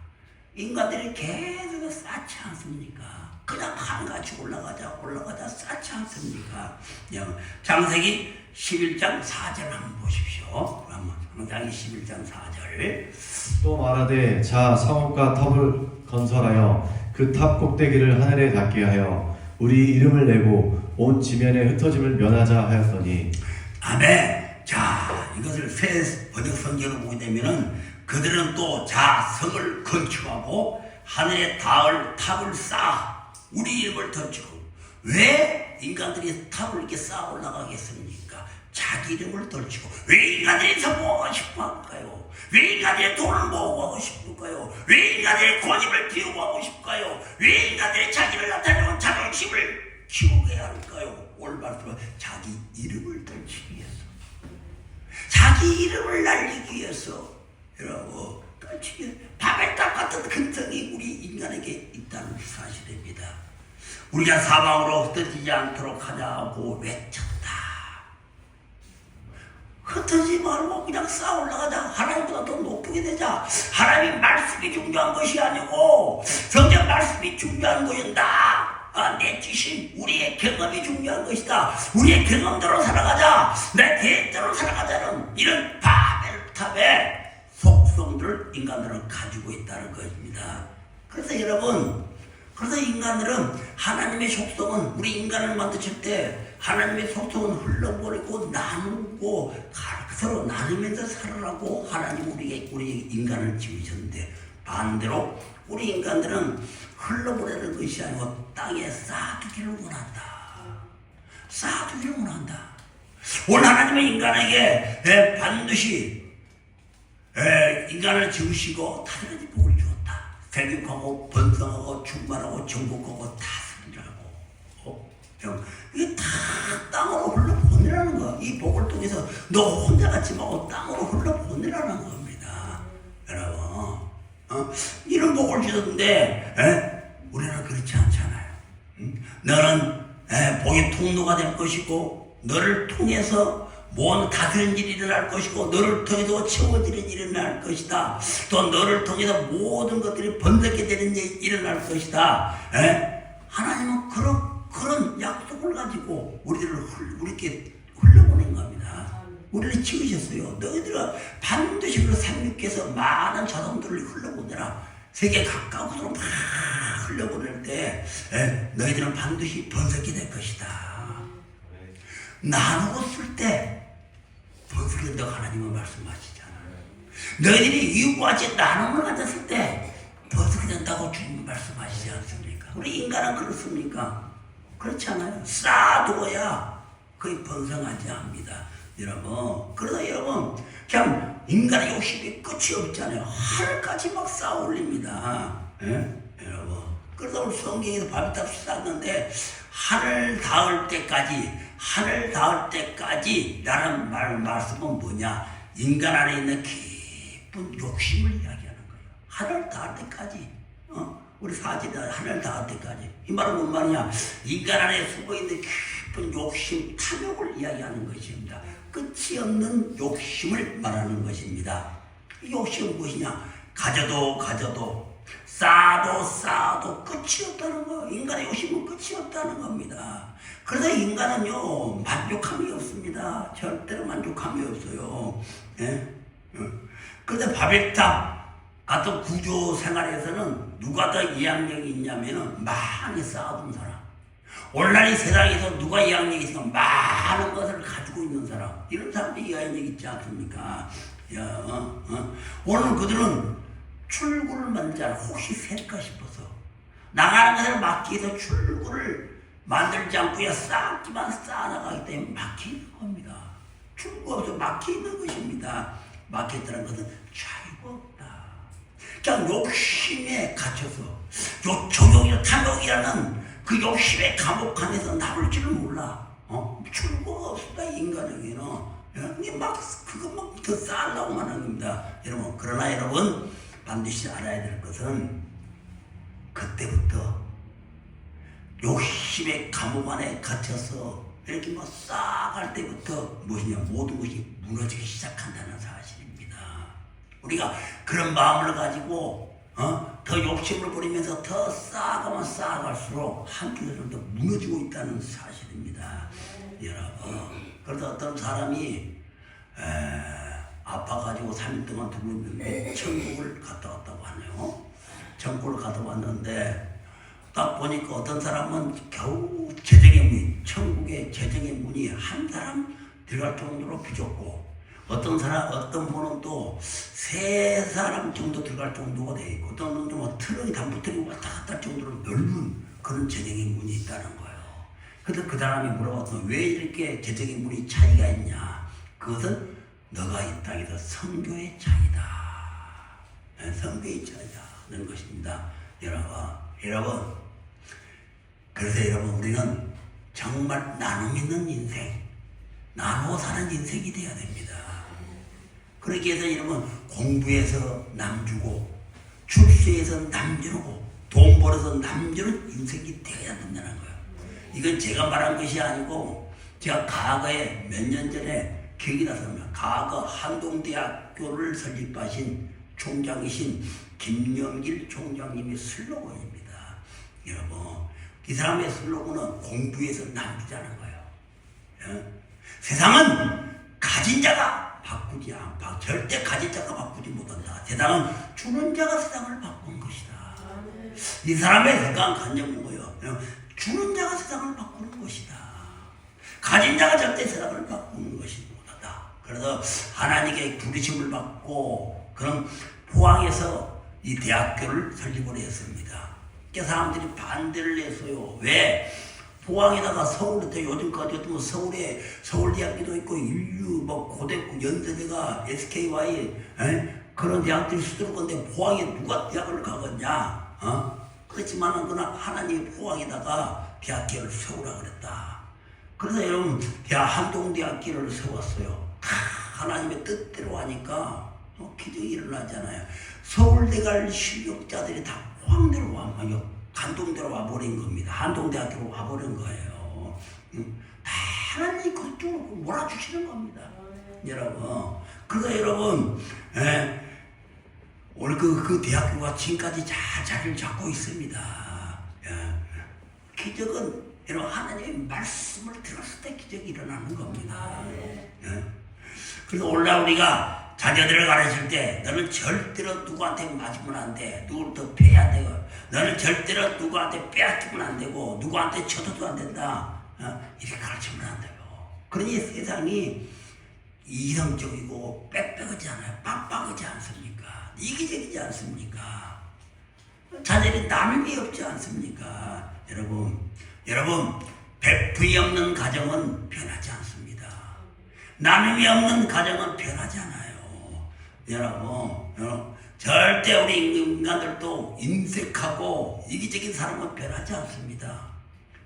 인간들이 계속 쌓지 않습니까? 그냥 한같이 올라가자 쌓지 않습니까? 창세기 11장 4절 한번 보십시오. 창세기 11장 4절. 또 말하되 자 성읍과 탑을 건설하여 그 탑 꼭대기를 하늘에 닿게 하여 우리 이름을 내고 온 지면에 흩어짐을 면하자 하였더니. 아멘. 자, 이것을 새 번역 성경을 보게 되면은 그들은 또 성을 건축하고 하늘에 닿을 탑을 쌓아 우리 이름을 던지고. 왜 인간들이 탑을 이렇게 쌓아 올라가겠습니까? 자기 이름을 던지고. 왜 인간들이 성공하고 싶어 할까요? 왜 인간들이 돈을 모으고 싶을까요? 왜 인간들이 권위를 비우고 하고 싶을까요? 왜 인간들이 자기를 나타내고 자존심을 키우게 할까요? 올바르게 자기 이름을 던지기 위해서, 자기 이름을 날리기 위해서, 여러분, 바벨탑 같은 근성이 우리 인간에게 있다는 사실입니다. 우리가 사방으로 흩어지지 않도록 하자고 외쳤다. 흩어지지 말고 그냥 쌓아 올라가자. 하나님보다 더 높게 되자. 하나님의 말씀이 중요한 것이 아니고 성경 말씀이 중요한 것이다. 내 지식, 우리의 경험이 중요한 것이다. 우리의 경험대로 살아가자. 내 계획대로 살아가자는 이런 바벨탑의 속성들을 인간들은 가지고 있다는 것입니다. 그래서 여러분, 인간들은 하나님의 속성은, 우리 인간을 만드실 때 하나님의 속성은 흘러버리고 나누고 서로 나누면서 살아라고 하나님 우리 인간을 지으셨는데, 반대로 우리 인간들은 흘러보내는 것이 아니고 땅에 쌓아두기를 원한다. 쌓아두기를 원한다. 오늘 하나님은 인간에게 반드시 인간을 지으시고 다른 복을 주었다. 생육하고 번성하고 충만하고 정복하고 다스리라고. 이게 다 땅으로 흘러보내라는 거야. 이 복을 통해서 너 혼자 갖지 말고 땅으로 흘러보내라는 겁니다. 여러분, 이런 복을 주셨는데 우리는 그렇지 않잖아요. 너는 복의 통로가 될 것이고, 너를 통해서 모든 다스리는 일이 일어날 것이고, 너를 통해서 채워지는 일이 일어날 것이다. 또 너를 통해서 모든 것들이 번성게 되는 일이 일어날 것이다. 하나님은 그런 약속을 가지고 우리에게 흘려보낸 겁니다. 우리를 지으셨어요. 너희들은 반드시 그 생육해서 많은 자손들을 흘려보내라. 세계 가까우로 막 흘려보낼 때 너희들은 반드시 번성게 될 것이다. 나누고 쓸 때 번성게 된다고 하나님은 말씀하시잖아요. 너희들이 유구하지 나눔을 가졌을 때 번성게 된다고 주님은 말씀하시지 않습니까? 우리 인간은 그렇습니까? 그렇지 않아요. 쌓아두어야 거의 번성하지 않습니다. 여러분, 그러다 여러분, 그냥 인간의 욕심이 끝이 없잖아요. 하늘까지 막 쌓아 올립니다. 여러분. 그래서 우리 성경에서 바벨탑 쌓았는데, 하늘 닿을 때까지 라는 말씀은 뭐냐? 인간 안에 있는 깊은 욕심을 이야기하는 거예요. 하늘 닿을 때까지. 우리 사지에 하늘 닿을 때까지. 이 말은 뭔 말이냐? 인간 안에 숨어있는 깊은 욕심, 탐욕을 이야기하는 것입니다. 끝이 없는 욕심을 말하는 것입니다. 이 욕심은 무엇이냐? 가져도 쌓아도 끝이 없다는 거. 인간의 욕심은 끝이 없다는 겁니다. 그래서 인간은요, 만족함이 없습니다. 절대로 만족함이 없어요. 그런데 바벨탑 같은 구조 생활에서는 누가 더 이양력이 있냐면은 많이 쌓아둔 사람. 오늘날 이 세상에서 누가 이학력이 있으면 많은 것을 가지고 있는 사람, 이런 사람들이 이학력이 있지 않습니까? 오늘 그들은 출구를 만들지 않아 혹시 셀까 싶어서 나가는 것을 막기 위해서 출구를 만들지 않고야 쌓기만 쌓아나가기 때문에 막히는 겁니다. 출구 없어 막히는 것입니다. 막혔다는 것은 차이가 없다. 그냥 욕심에 갇혀서 정욕이나 탐욕이라는 그 욕심의 감옥 안에서 나올 줄을 몰라. 출구가 없다 인간에게는. 막 그것만 더 쌓으려고만 하는 겁니다. 여러분, 그러나 여러분 반드시 알아야 될 것은 그때부터 욕심의 감옥 안에 갇혀서 이렇게 막 쌓아갈 때부터 무엇이냐, 모든 것이 무너지기 시작한다는 사실입니다. 우리가 그런 마음을 가지고 더 욕심을 부리면서 더 쌓아가면 쌓아갈수록 한쪽에서 더 무너지고 있다는 사실입니다. 여러분, 그래서 어떤 사람이 아파가지고 3일 동안 두고 있는데 천국을 갔다 왔다고 하네요. 천국을 갔다 왔는데 딱 보니까 어떤 사람은 겨우 재정의 문, 천국의 재정의 문이 한 사람 들어갈 정도로 비좁고, 어떤 분은 또 세 사람 정도 들어갈 정도가 돼 있고, 어떤 분은 뭐 트럭이 단부트럭이 왔다 갔다 할 정도로 넓은 그런 재정의 문이 있다는 거예요. 그래서 그 사람이 물어봤어. 왜 이렇게 재정의 문이 차이가 있냐? 그것은 너가 이 땅에서 선교의 차이다. 선교의 차이다는 것입니다. 여러분, 그래서 여러분, 우리는 정말 나눔 있는 인생, 나누어 사는 인생이 되어야 됩니다. 그렇게 해서 여러분, 공부해서 남주고, 출세해서 남주고, 돈 벌어서 남주는 인생이 되어야 된다는 거예요. 이건 제가 말한 것이 아니고, 제가 과거에 몇 년 전에 기억이 나서입니다. 과거 한동대학교를 설립하신 총장이신 김영길 총장님의 슬로건입니다. 여러분, 이 사람의 슬로건은 공부해서 남주자는 거예요. 세상은 가진 자가 바꾸지 않아. 절대 가진 자가 바꾸지 못한다. 세상은 주는 자가 세상을 바꾸는 것이다. 이 사람의 생각관념은 뭐예요? 주는 자가 세상을 바꾸는 것이다. 가진 자가 절대 세상을 바꾸는 것이 못하다. 그래서 하나님께 부르심을 받고 그런 포항에서 이 대학교를 설립을 했습니다. 그 사람들이 반대를 했어요. 왜? 포항에다가 서울에 요즘까지 뭐 서울에 서울대학교도 있고 인류 뭐 고대 연세대가 SKY 그런 대학들이 수두를 건데 포항에 누가 대학을 가겠냐? 그렇지만은 그러나 하나님이 포항에다가 대학교를 세우라 그랬다. 그래서 여러분 한동대학교를 세웠어요. 하나님의 뜻대로 하니까 기적이 일어나잖아요. 서울대 갈 실력자들이 다 포항대로 한동대로 와버린 겁니다. 한동대학교로 와버린 거예요. 하나님이 그쪽으로 몰아주시는 겁니다. 여러분. 그래서 여러분, 오늘 그 대학교가 지금까지 잘 자리를 잡고 있습니다. 기적은 여러분 하나님의 말씀을 들었을 때 기적이 일어나는 겁니다. 그래서 오늘날 우리가 자녀들을 가르칠 때 너는 절대로 누구한테 맞으면 안 돼. 누구부터 패야 안 되고, 너는 절대로 누구한테 빼앗기면 안 되고, 누구한테 쳐도 안 된다. 이렇게 가르치면 안 돼요. 그러니 세상이 이성적이고 빽빽하지 않아요. 빡빡하지 않습니까? 이기적이지 않습니까? 자녀들이 나눔이 없지 않습니까? 여러분, 베풀이 없는 가정은 변하지 않습니다. 나눔이 없는 가정은 변하지 않아요. 여러분, 절대 우리 인간들도 인색하고 이기적인 사람은 변하지 않습니다.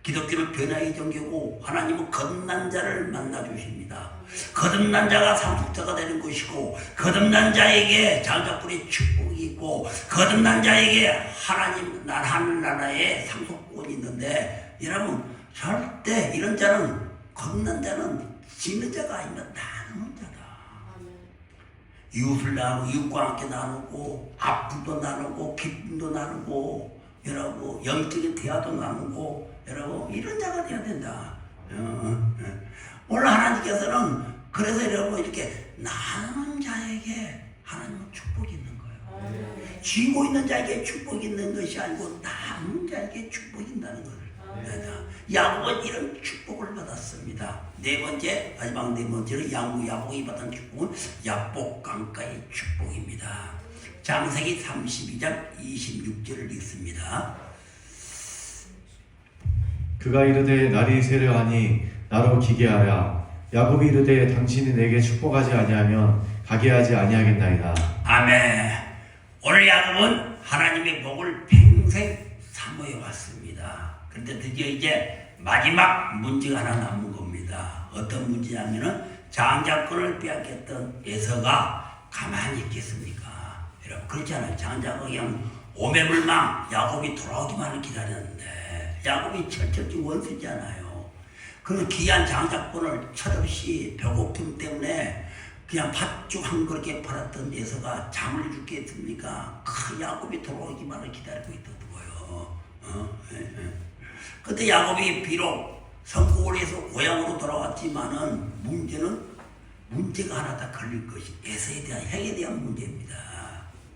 기독교는 변화의 종교고 하나님은 거듭난 자를 만나 주십니다. 거듭난 자가 상속자가 되는 것이고, 거듭난 자에게 장자꾼의 축복이 있고, 거듭난 자에게 하늘나라의 상속권이 있는데, 여러분 절대 이런 자는, 거듭난 자는 지는 자가 아니라 나누는 자다. 이웃을 나누고, 이웃과 함께 나누고, 아픔도 나누고, 기쁨도 나누고, 여러분 영적인 대화도 나누고, 여러분 이런 자가 되어야 된다. 오늘 하나님께서는 그래서 여러분 이렇게 나누는 자에게 하나님은 축복이 있는 거예요. 쥐고 있는 자에게 축복이 있는 것이 아니고 나누는 자에게 축복이 있다는 거예요. 야곱은 이런 축복을 받았습니다. 네 번째, 마지막 네 번째로 야곱이 받은 축복은 야복강가의 축복입니다. 창세기 32장 26절을 읽습니다. 그가 이르되 날이 세려하니 나로 기계하라. 야곱이 이르되 당신이 내게 축복하지 아니하면 가게 하지 아니하겠나이다. 아멘. 오늘 야곱은 하나님의 복을 평생 사모해 왔습니다. 그런데 드디어 이제 마지막 문제가 하나 남은 겁니다. 어떤 문제냐면은 장자권을 빼앗겼던 에서가 가만히 있겠습니까? 여러분 그렇잖아요. 장자가 그냥 오매불망 야곱이 돌아오기만을 기다렸는데 야곱이 철저히 원수잖아요. 그런 귀한 장자권을 철없이 배고픔 때문에 그냥 팥죽 한 그릇에 팔았던 에서가 잠을 죽겠습니까? 야곱이 돌아오기만을 기다리고 있더라고요. 그때 야곱이 비록 성공을 해서 고향으로 돌아왔지만은 문제가 하나 다 걸릴 것이 에서에 대한 행에 대한 문제입니다.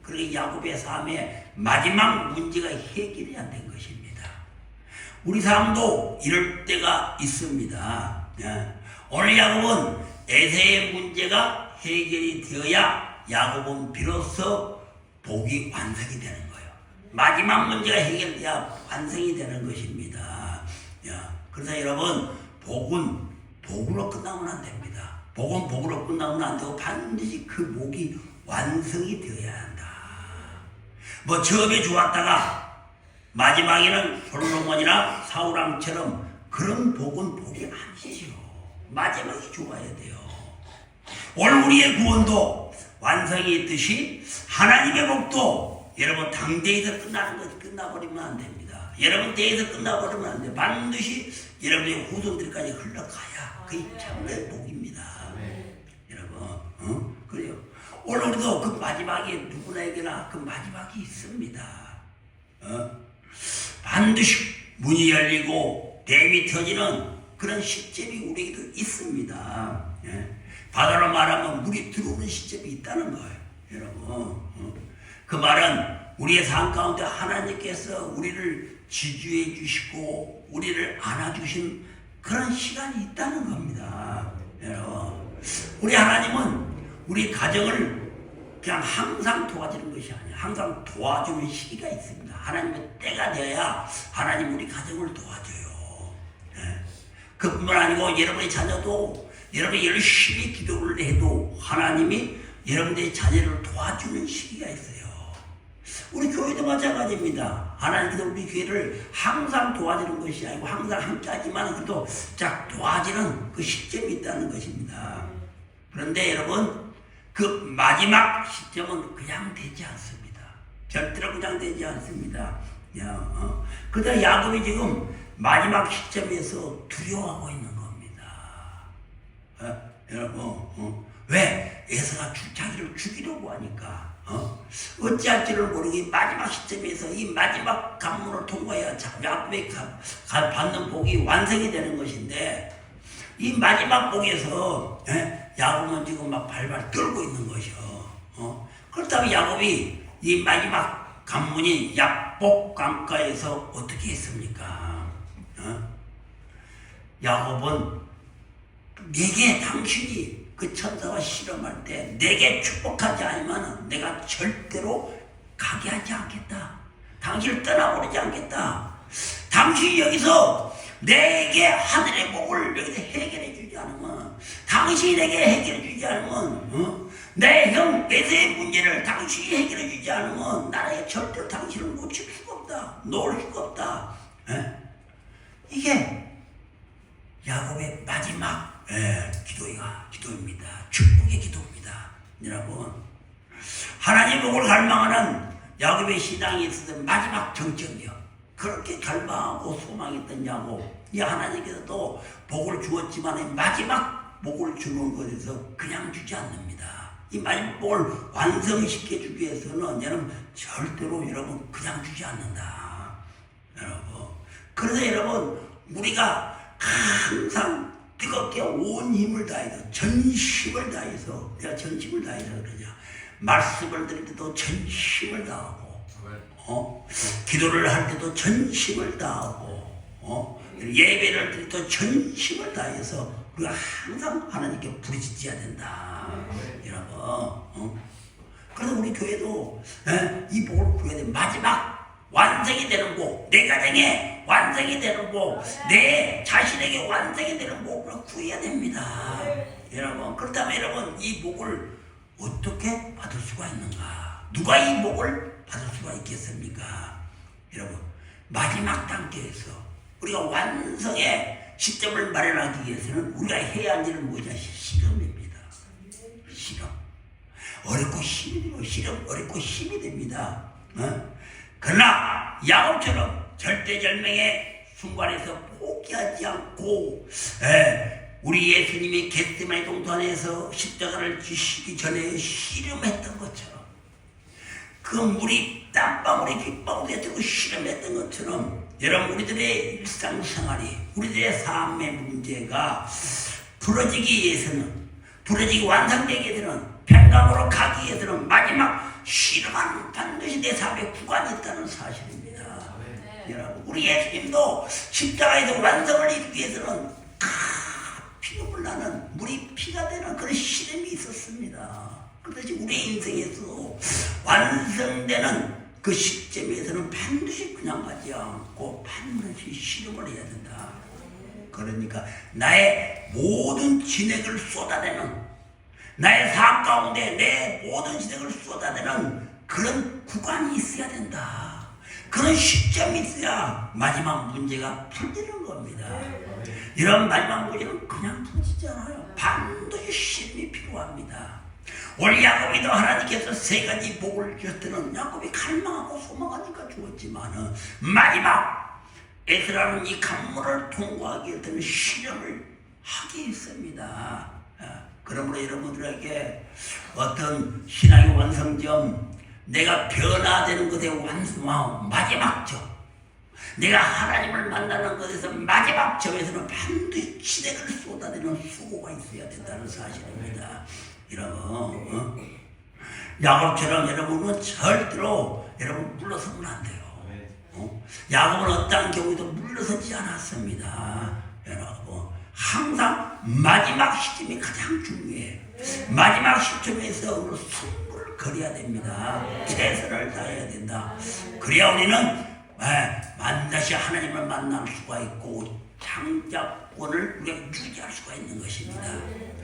그러니 야곱의 삶의 마지막 문제가 해결이 안 된 것입니다. 우리 삶도 이럴 때가 있습니다. 오늘 야곱은 에서의 문제가 해결이 되어야 야곱은 비로소 복이 완성이 되는 거예요. 마지막 문제가 해결돼야 완성이 되는 것입니다. 그래서 여러분 복은 복으로 끝나면 안 됩니다. 복은 복으로 끝나면 안 되고 반드시 그 복이 완성이 되어야 한다. 뭐 처음에 좋았다가 마지막에는 솔로몬이나 사울왕처럼 그런 복은 복이 아니지요. 마지막이 좋아야 돼요. 오늘 우리의 구원도 완성이 있듯이 하나님의 복도 여러분 당대에서 끝나버리면 안 됩니다. 여러분 때에서 끝나버리면 안 돼요. 반드시 여러분의 후손들까지 흘러가야 그게 참된 복입니다. 여러분 그래요. 오늘 우리도 그 마지막에 누구나에게나 그 마지막이 있습니다. 반드시 문이 열리고 댐이 터지는 그런 시점이 우리에게도 있습니다. 바다로 말하면 물이 들어오는 시점이 있다는 거예요. 여러분 그 말은 우리의 삶 가운데 하나님께서 우리를 지주해 주시고 우리를 안아주신 그런 시간이 있다는 겁니다. 여러분 우리 하나님은 우리 가정을 그냥 항상 도와주는 것이 아니에요. 항상 도와주는 시기가 있습니다. 하나님의 때가 되어야 하나님 우리 가정을 도와줘요. 그뿐만 아니고 여러분의 자녀도 여러분이 열심히 기도를 해도 하나님이 여러분의 자녀를 도와주는 시기가 있어요. 우리 교회도 마찬가지입니다. 하나님께서 우리 교회를 항상 도와주는 것이 아니고 항상 함께하지만 그래도 쫙 도와주는 그 시점이 있다는 것입니다. 그런데 여러분 그 마지막 시점은 그냥 되지 않습니다. 절대로 그냥 되지 않습니다. 그러다 야곱이 지금 마지막 시점에서 두려워하고 있는 겁니다. 여러분 왜? 에서가 자기를 죽이려고 하니까 어찌할지를 모르게 마지막 시점에서 이 마지막 관문을 통과해야 야곱의 받는 복이 완성이 되는 것인데 이 마지막 복에서 야곱은 지금 막 발발 떨고 있는 것이요. 그렇다면 야곱이 이 마지막 관문인 야복강가에서 어떻게 했습니까? 야곱은 내게 당신이 그 천사가 실험할 때 내게 축복하지 않으면 내가 절대로 가게 하지 않겠다. 당신을 떠나버리지 않겠다. 당신이 여기서 내게 하늘의 복을 여기서 해결해 주지 않으면 당신이 내게 해결해 주지 않으면 내 형 에서의 문제를 당신이 해결해 주지 않으면 나에게 절대로 당신을 놓칠 수가 없다. 놓을 수가 없다. 이게 야곱의 마지막 기도입니다. 축복의 기도입니다. 여러분 하나님 복을 갈망하는 야곱의 신앙에 있어서 마지막 정점이요. 그렇게 갈망하고 소망했던 야곱 이 하나님께서 또 복을 주었지만 마지막 복을 주는 것에서 그냥 주지 않습니다. 이 마지막 복을 완성시켜 주기 위해서는 여러분 절대로 여러분 그냥 주지 않는다. 여러분 그래서 여러분 우리가 항상 뜨겁게 온 힘을 다해서 전심을 다해서 내가 전심을 다해서 그러냐 말씀을 드릴 때도 전심을 다하고 기도를 할 때도 전심을 다하고 예배를 드릴 때 전심을 다해서 우리가 항상 하나님께 부르짖어야 된다. 여러분. 그래서 우리 교회도 이 복을 구해야 돼. 마지막 완성이 되는 복, 내 가정에 완성이 되는 복, 내 자신에게 완성이 되는 복을 구해야 됩니다. 여러분, 그렇다면 여러분 이 복을 어떻게 받을 수가 있는가? 누가 이 복을 받을 수가 있겠습니까? 여러분, 마지막 단계에서 우리가 완성의 시점을 마련하기 위해서는 우리가 해야 할 일은 뭐냐? 실험입니다. 실험. 어렵고 힘이 들고 실험 어렵고 힘이 됩니다. 그러나 야곱처럼 절대절명의 순간에서 포기하지 않고 우리 예수님이 겟세마네 동산에서 십자가를 지시기 전에 실험했던 것처럼 그 물이 땀방울이 빗방울이 되고 실험했던 것처럼 여러분 우리들의 일상생활이 우리들의 삶의 문제가 부러지기 위해서는 부러지기 완성되기 위해서는 평강으로 가기 위해서는 마지막 실험하는 반드시 내 삶에 구간이 있다는 사실입니다. 여러분 우리 예수님도 십자가에서 완성을 이루기 위해서는 피눈물 나는 물이 피가 되는 그런 실험이 있었습니다. 그렇듯이 우리 인생에서 완성되는 그 시점에서는 반드시 그냥 가지 않고 반드시 실험을 해야 된다. 그러니까 나의 모든 진액을 쏟아내는 나의 삶 가운데 내 모든 진액을 쏟아내는 그런 구간이 있어야 된다. 그런 시점이 있어야 마지막 문제가 풀리는 겁니다. 이런 마지막 문제는 그냥 풀리지 않아요. 반드시 실험이 필요합니다. 오늘 야곱이도 하나님께서 세 가지 복을 주셨더니 야곱이 갈망하고 소망하니까 주었지만 마지막 에스라는 이 강물을 통과하기 위해서는 실험을 하게 했습니다. 그러므로 여러분들에게 어떤 신앙의 완성점, 내가 변화되는 것의 마지막 점, 내가 하나님을 만나는 것에서 마지막 점에서는 반드시 진액을 쏟아내는 수고가 있어야 된다는 사실입니다. 여러분, 야곱처럼 여러분은 절대로 여러분 물러서면 안 돼요. 야곱은 어떤 경우에도 물러서지 않았습니다. 여러분, 항상 마지막 시점이 가장 중요해요. 마지막 시점에서 승부를 걸어야 됩니다. 최선을 다해야 된다. 그래야 우리는 반드시 하나님을 만날 수가 있고 장자권을 우리가 유지할 수가 있는 것입니다.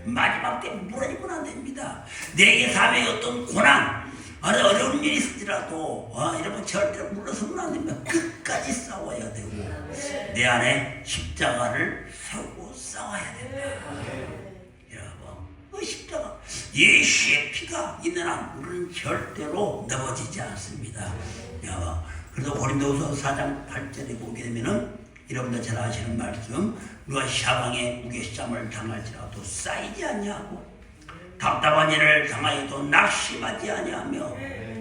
마지막 때 무너지면 안 됩니다. 내게 삶에 어떤 고난, 어려운 일이 있을지라도 여러분 절대로 물러서면 안 됩니다. 끝까지 싸워야 되고 내 안에 십자가를 세우고 싸워야 된다. 여러분, 그 십자가 예수의 피가 있는 한 우리는 절대로 넘어지지 않습니다. 그래서 고린도후서 4장 8절에 보게 되면은 여러분들 잘 아시는 말씀, 우리가 샤방에 무게시장을 당할지라도 쌓이지 아니하고 답답한 일을 당하여도 낙심하지 아니하며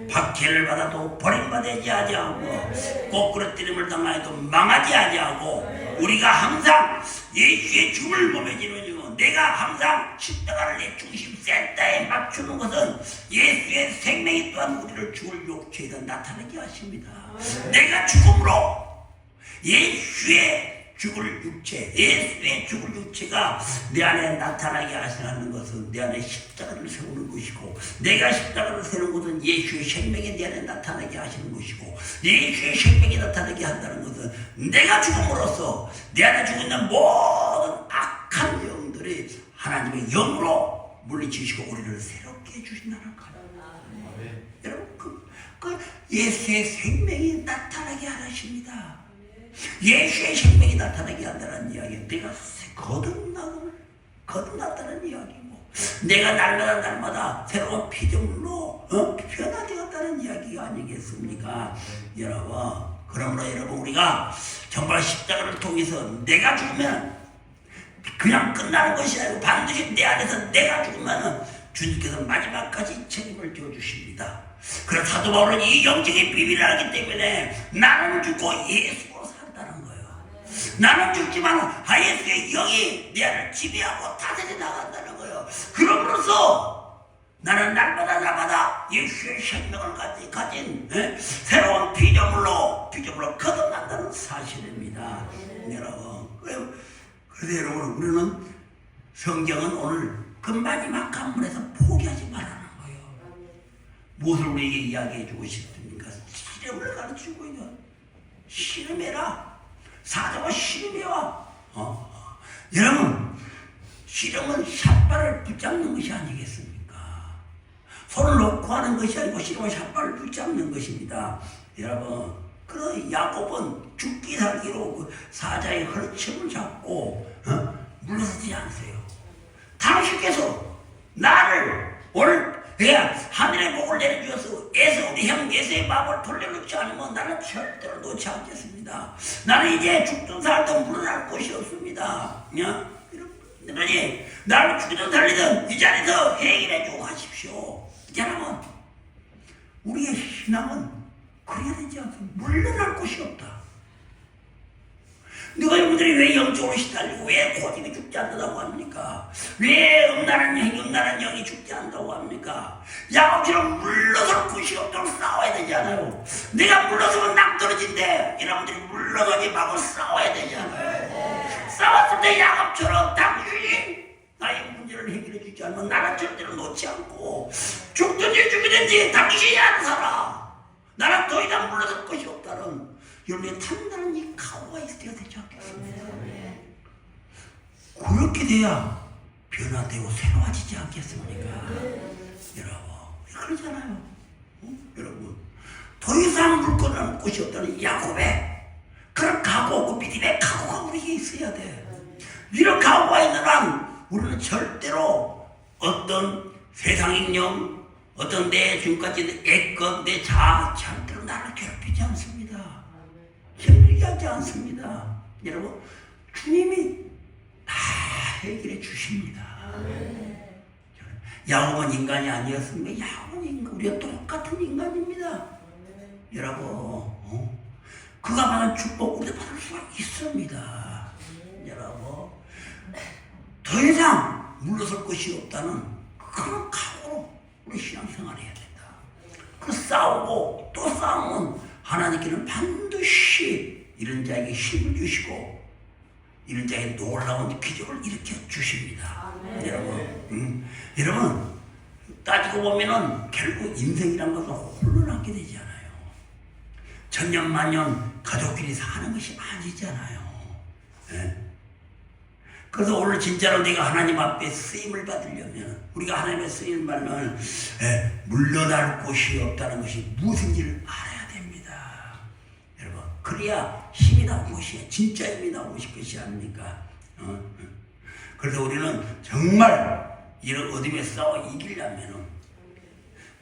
박해를 받아도 버림받지 아니하고 꼬꾸러뜨림을 당하여도 망하지 아니하고 우리가 항상 예수의 죽음을 보면지는 내가 항상 십자가를 내 중심 센터에 맞추는 것은 예수의 생명이 또한 우리를 죽을 육체에서 나타나게 하십니다. 내가 죽음으로 예수의 죽을 육체, 예수의 죽을 육체가 내 안에 나타나게 하시는 것은 내 안에 십자가를 세우는 것이고 내가 십자가를 세우는 것은 예수의 생명이 내 안에 나타나게 하시는 것이고 예수의 생명이 나타나게 한다는 것은 내가 죽음으로써 내 안에 죽어 있는 모든 악한 영들이 하나님의 영으로 물리치시고 우리를 새롭게 해주신다는 거예요. 여러분 그 예수의 생명이 나타나게 하십니다. 예수의 생명이 나타나게 한다는 이야기는 내가 거듭났다는 이야기고 내가 날마다 새로운 피조물로 변화되었다는 이야기가 아니겠습니까? 여러분, 그러므로 여러분 우리가 정말 십자가를 통해서 내가 죽으면 그냥 끝나는 것이 아니고 반드시 내 안에서 내가 죽으면 주님께서 마지막까지 책임을 져주십니다. 그래서 사도 바울은 이 영적인 비밀을 알기 때문에 나는 죽고 예수로 산다는 거예요. 나는 죽지만 예수의 영이 내 안을 지배하고 다스려 나간다는 거예요. 그러므로서 나는 날마다 예수의 생명을 가진 새로운 피조물로 거듭난다는 사실입니다. 여러분, 그래서 여러분, 우리는 성경은 오늘 그 마지막 한문에서 포기하지 말라는 거예요. 무엇을 우리에게 이야기해 주고 싶습니까? 실험을 가르치고 있는 실험해라. 사자와 실험해와. 여러분, 실험은 샷발을 붙잡는 것이 아니겠습니까? 손을 놓고 하는 것이 아니고 실험은 샷발을 붙잡는 것입니다. 여러분, 그 야곱은 죽기 살기로 그 사자의 허리춤을 잡고 물러서지 않으세요. 당신께서 나를 오늘 내가 하늘의 복을 내려주어서 우리 형 에서의 마음을 돌려놓지 않으면 나는 절대로 놓지 않겠습니다. 나는 이제 죽든 살든 물러날 곳이 없습니다. 그러니 나를 죽이든 살리든 이 자리에서 해결해주고 하십시오. 여러분, 우리의 신앙은 그래야 되지 않습니까? 물러날 곳이 없다. 누가 여러분들이 왜 영적으로 시달리고 왜 고집이 죽지 않는다고 합니까? 왜 음란한 영이 죽지 않는다고 합니까? 야곱처럼 물러설 곳이 없도록 싸워야 되잖아요. 내가 물러서면 낭떠러진데 여러분들이 물러서지 말고 싸워야 되잖아요. 싸웠을 때 야곱처럼 당신이 나의 문제를 해결해 주지 않으면 나는 절대로 놓지 않고 죽든지 죽이든지 당신이 안 살아. 나는 더 이상 물러설 것이 없다는 여러분의 탐나는 이 각오가 있어야 되지 않겠습니까? 그렇게 돼야 변화되고 새로워지지 않겠습니까? 여러분, 그러잖아요. 여러분, 더 이상 물건을 곳이 없다는 야곱의 그런 각오, 그 믿음의 각오가 우리에게 있어야 돼. 이런 각오가 있는 한 우리는 절대로 어떤 세상인 영, 어떤 내 지금까지 애껏 내 자아 절대로 나를 괴롭히지 않습니다. 힘들게 하지 않습니다. 여러분, 주님이 다 해결해 주십니다. 야곱은 인간이 아니었습니까? 야곱은 인간, 우리가 똑같은 인간입니다. 여러분, 그가 받은 축복 우리도 받을 수가 있습니다. 여러분, 더 이상 물러설 것이 없다는 그런 각오로 우리 신앙생활을 해야 된다. 그 싸우고 또 싸우면 하나님께는 반드시 이런 자에게 힘을 주시고 이런 자에게 놀라운 기적을 일으켜 주십니다. 여러분 따지고 보면은 결국 인생이란 것은 홀로 남게 되잖아요. 천년만년 가족끼리 사는 것이 아니잖아요. 그래서 오늘 진짜로 내가 하나님 앞에 쓰임을 받으려면 우리가 하나님의 쓰임을 받으면 물러날 곳이 없다는 것이 무엇인지를 알아야 됩니다. 여러분, 그래야 힘이 나온 것이 진짜 힘이 나온 것이 아닙니까? 그래서 우리는 정말 이런 어둠에 싸워 이기려면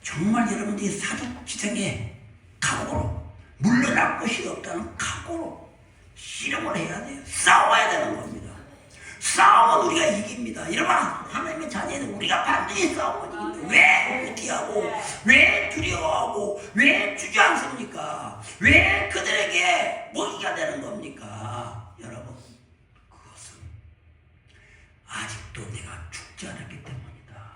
정말 여러분들이 사족지성의 각오로 물러날 곳이 없다는 각오로 실험을 해야 돼요. 싸워야 되는 겁니다. 싸움은 우리가 이깁니다. 여러분, 하나님의 자녀는 우리가 반드시 싸움은 이깁니다. 왜 무티하고 왜 두려워하고 왜 주저앉습니까? 왜 그들에게 먹이가 되는 겁니까? 여러분, 그것은 아직도 내가 죽지 않았기 때문이다.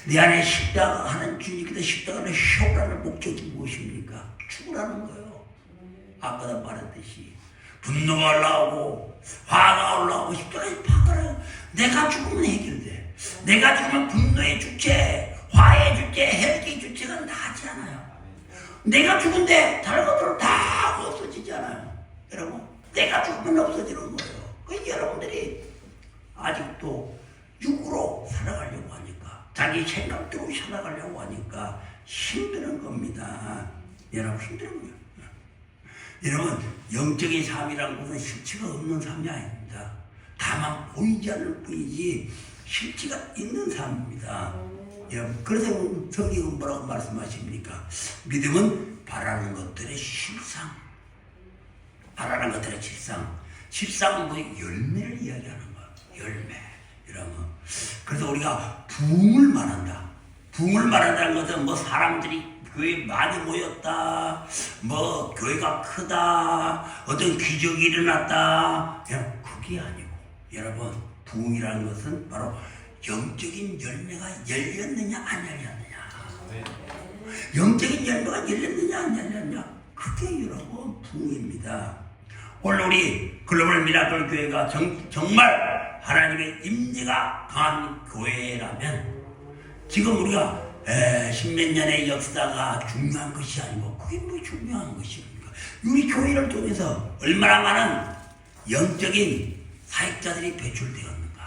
내 안에 십자가 하는 주님께서 십자가를 효라는 목적이 무엇입니까? 죽으라는 거예요. 아까도 말했듯이 분노가 올라오고 화가 올라오고 십자가에 박아요. 내가 죽으면 해결돼. 내가 죽으면 분노의 주체, 화의 주체, 헬기의 주체가 나지 않아요. 내가 죽은데 다른 것들은 다 없어지잖아요. 여러분, 내가 죽으면 없어지는 거예요. 그 여러분들이 아직도 육으로 살아가려고 하니까, 자기 생각대로 살아가려고 하니까 힘드는 겁니다. 여러분, 힘든 거예요. 여러분, 영적인 삶이라는 것은 실체가 없는 삶이 아닙니다. 다만 보이지 않을 뿐이지 실체가 있는 삶입니다. 여러분, 그래서 성경은 뭐라고 말씀하십니까? 믿음은 바라는 것들의 실상. 바라는 것들의 실상. 실상은 뭐 열매를 이야기하는 거예요. 열매. 여러분, 그래서 우리가 부흥을 말한다. 부흥을 말한다는 것은 뭐 사람들이 교회 많이 모였다, 뭐 교회가 크다, 어떤 기적이 일어났다, 그냥 그게 아니고, 여러분, 부흥이라는 것은 바로 영적인 열매가 열렸느냐 안 열렸느냐, 영적인 열매가 열렸느냐 안 열렸느냐, 그게 여러분 부흥입니다. 오늘 우리 글로벌 미라클 교회가 정말 하나님의 임재가 강한 교회라면 지금 우리가 십몇 년의 역사가 중요한 것이 아니고 그게 뭐 중요한 것입니까? 우리 교회를 통해서 얼마나 많은 영적인 사역자들이 배출되었는가,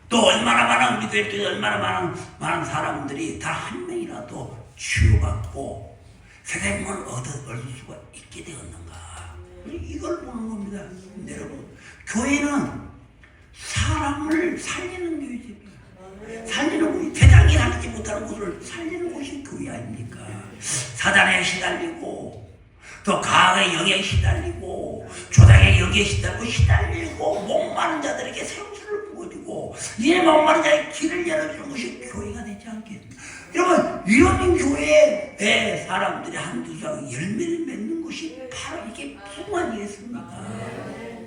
또 얼마나 많은 우리 교회를 통해서 얼마나 많은 사람들이 다 한 명이라도 치유받고 세상의 문을 얻을 수가 있게 되었는가, 이걸 보는 겁니다. 여러분, 교회는 사람을 살리는 교회입니다. 살리는 곳이, 세상이 살리지 못하는 곳을 살리는 곳이 교회 아닙니까? 사단에 시달리고 또 가학의 영에 시달리고 조당의 영에 시달리고 목마른 자들에게 생수를 부어주고 이 목마른 자의 길을 열어주는 것이 교회가 되지 않겠습니까? 여러분, 이런 교회의 사람들이 한두 장 열매를 맺는 것이 바로 이게 부흥 아니겠습니까?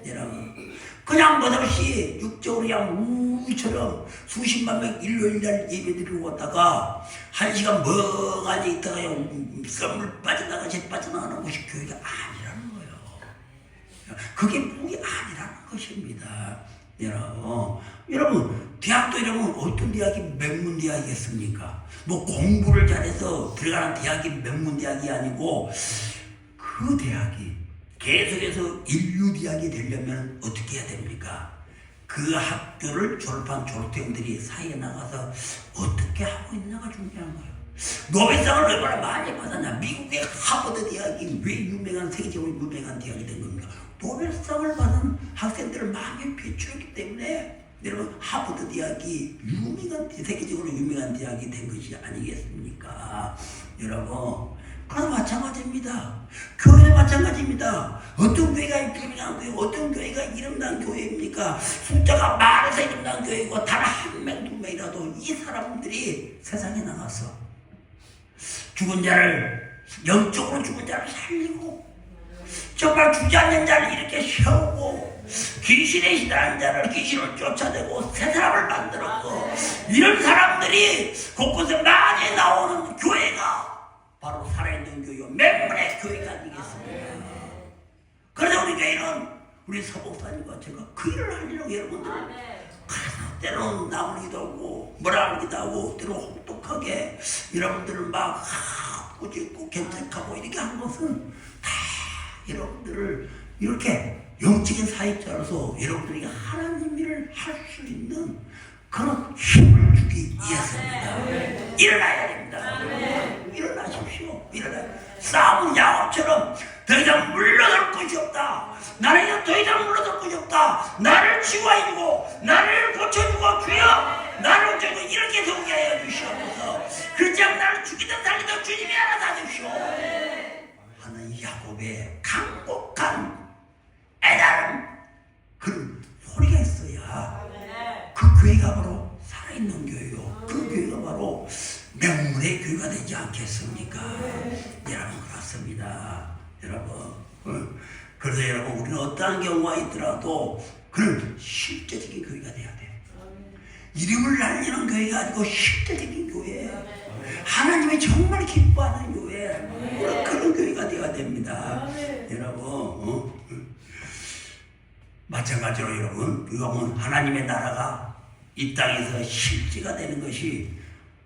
여러분, 그냥 멋없이 육적으로 그냥 우처럼 수십만 명 일요일날 예배드리고 왔다가 한 시간 멍하니 있다가 그냥 썸을 빠져나가는 것이 교회가 아니라는 거예요. 그게 부흥이 아니라는 것입니다. 여러분, 대학도 이러면 어떤 대학이 명문대학이겠습니까? 뭐 공부를 잘해서 들어가는 대학이 명문대학이 아니고 그 대학이 계속해서 인류대학이 되려면 어떻게 해야 됩니까? 그 학교를 졸업한 졸업생들이 사회에 나가서 어떻게 하고 있느냐가 중요한 거예요. 노벨상을 얼마나 많이 받았냐. 미국의 하버드 대학이 왜 유명한, 세계적으로 유명한 대학이 된 겁니까? 노벨상을 받은 학생들을 많이 배출했기 때문에 여러분, 하버드 대학이 세계적으로 유명한 대학이 된 것이 아니겠습니까? 여러분, 그건 마찬가지입니다. 교회는 마찬가지입니다. 어떤 교회가 유명한 교회, 어떤 교회가 이름난 교회입니까? 숫자가 많아서 이름난 교회고 단 한 명, 두 명이라도 이 사람들이 세상에 나가서 죽은 자를, 영적으로 죽은 자를 살리고 정말 주저앉는 자를 이렇게 세우고 귀신에 시달하는 자를 귀신을 쫓아내고 새 사람을 만들었고, 이런 사람들이 곳곳에 많이 나오는 교회가 바로 살아있는 교회요, 맹문의 교회가 아니겠습니까? 그래서 우리 교회는 우리 서목사님과 제가 그 일을 하려고 여러분들 가서 때로는 나오기도 하고 뭐라 하기도 하고 때로 혹독하게 여러분들을 막 꾸짖고 견책하고 이렇게 하는 것은 다 여러분들을 이렇게 영적인 사역자로서 여러분들이 하나님 일을 할 수 있는 그런 힘을 주기 위해서입니다. 일어나야 됩니다. 일어나십시오. 싸움은 야곱처럼 더 이상 물러설 것이 없다. 나는 더 이상 물러설 것이 없다. 나를 치유하시고 나를 고쳐주고 주여 나를 고쳐주고 이렇게 서게 하여 주시옵소서. 그렇지 않으면 나를 죽이든 살리든 주님이 알아서 하십시오 하는 야곱의 강곡한 애달은 그런 소리가 있어야 그 교회가 바로 살아있는 교회요, 그 교회가 바로 명문의 교회가 되지 않겠습니까? 여러분, 그렇습니다. 여러분, 그래서 여러분, 우리는 어떠한 경우가 있더라도 그런 실제적인 교회가 돼야 돼. 이름을 날리는 교회가 아니고 실제적인 교회, 하나님이 정말 기뻐하는 교회, 그런 교회가 되어야 됩니다. 여러분, 마찬가지로 여러분, 이거는 하나님의 나라가 이 땅에서 실제가 되는 것이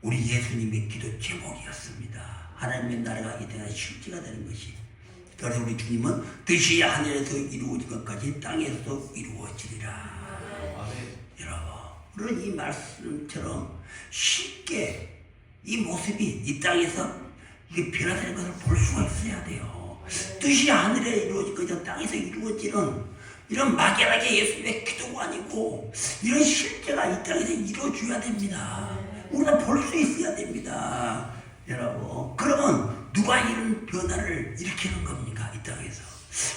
우리 예수님의 기도 제목이었습니다. 하나님의 나라가 이 땅에서 실제가 되는 것이. 그래서 우리 주님은 뜻이 하늘에서 이루어진 것까지 땅에서도 이루어지리라. 여러분, 이 말씀처럼 쉽게 이 모습이 이 땅에서 이게 변화되는 것을 볼 수가 있어야 돼요. 뜻이 하늘에 이루어진 것이 땅에서 이루어지는 이런 막연하게 예수님의 기도가 아니고 이런 실제가 이 땅에서 이루어져야 됩니다. 우리가 볼 수 있어야 됩니다. 여러분, 그러면 누가 이런 변화를 일으키는 겁니까? 이 땅에서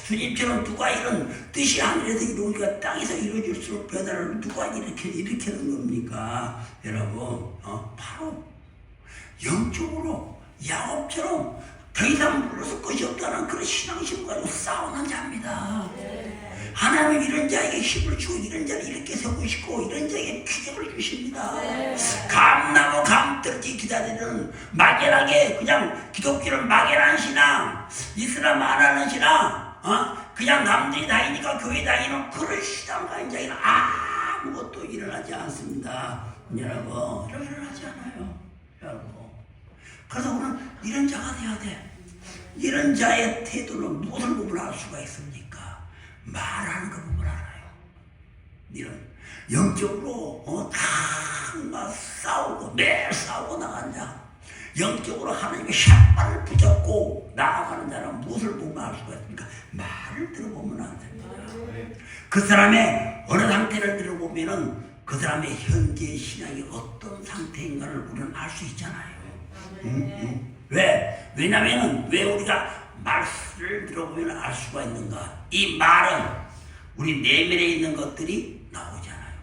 주님처럼 누가 이런 뜻이 하늘에서 이루어지고 땅에서 이루어질수록 변화를 누가 일으키는 겁니까? 여러분, 바로 영적으로 야곱처럼 더 이상 물러설 것이 없다는 그런 신앙심을 가지고 싸우는 자입니다. 하나님 이런 자에게 힘을 주고 이런 자를 이렇게 세우시고 이런 자에게 기적을 주십니다. 감나무 감떨기 기다리는 막연하게 그냥 기독교는 막연한 신앙, 이슬람 안 하는 신앙, 그냥 남들이 다니니까 교회 다니는 그런 신앙과 인자에는 아무것도 일어나지 않습니다. 여러분, 일어나지 않아요. 여러분. 그래서 우리는 이런 자가 돼야 돼. 이런 자의 태도는 무엇을 보면 알 수가 있습니까? 말하는 거 보면 알아요. 이런 영적으로 막 싸우고 매일 싸우고 나간 자, 영적으로 하나님의 샷발을 붙잡고 나아가는 자는 무엇을 보면 알 수가 있습니까? 말을 들어보면 안 됩니다. 그 사람의 어느 상태를 들어보면은 그 사람의 현재 신앙이 어떤 상태인가를 우리는 알 수 있잖아요. 왜? 왜냐면은 왜 우리가 말을 들어보면 알 수가 있는가? 이 말은 우리 내면에 있는 것들이 나오잖아요.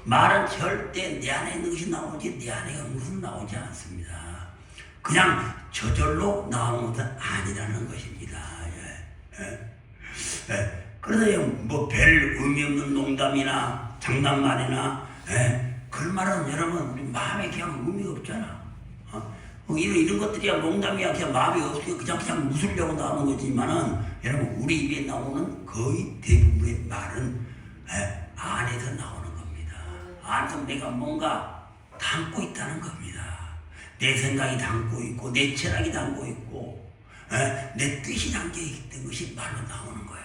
말은 절대 내 안에 있는 것이 나오지 내 안에 있는 것은 나오지 않습니다. 그냥 저절로 나오는 것은 아니라는 것입니다. 그래서 뭐 별 의미 없는 농담이나 장난말이나 그런 말은 여러분 우리 마음에 그냥 의미가 없잖아. 이런 것들이야 농담이야 그냥 마음이 없어요. 그냥 웃으려고 나오는 거지만은 여러분 우리 입에 나오는 거의 대부분의 말은 안에서 나오는 겁니다. 안에서 내가 뭔가 담고 있다는 겁니다. 내 생각이 담고 있고 내 철학이 담고 있고 내 뜻이 담겨 있던 것이 말로 나오는 거예요.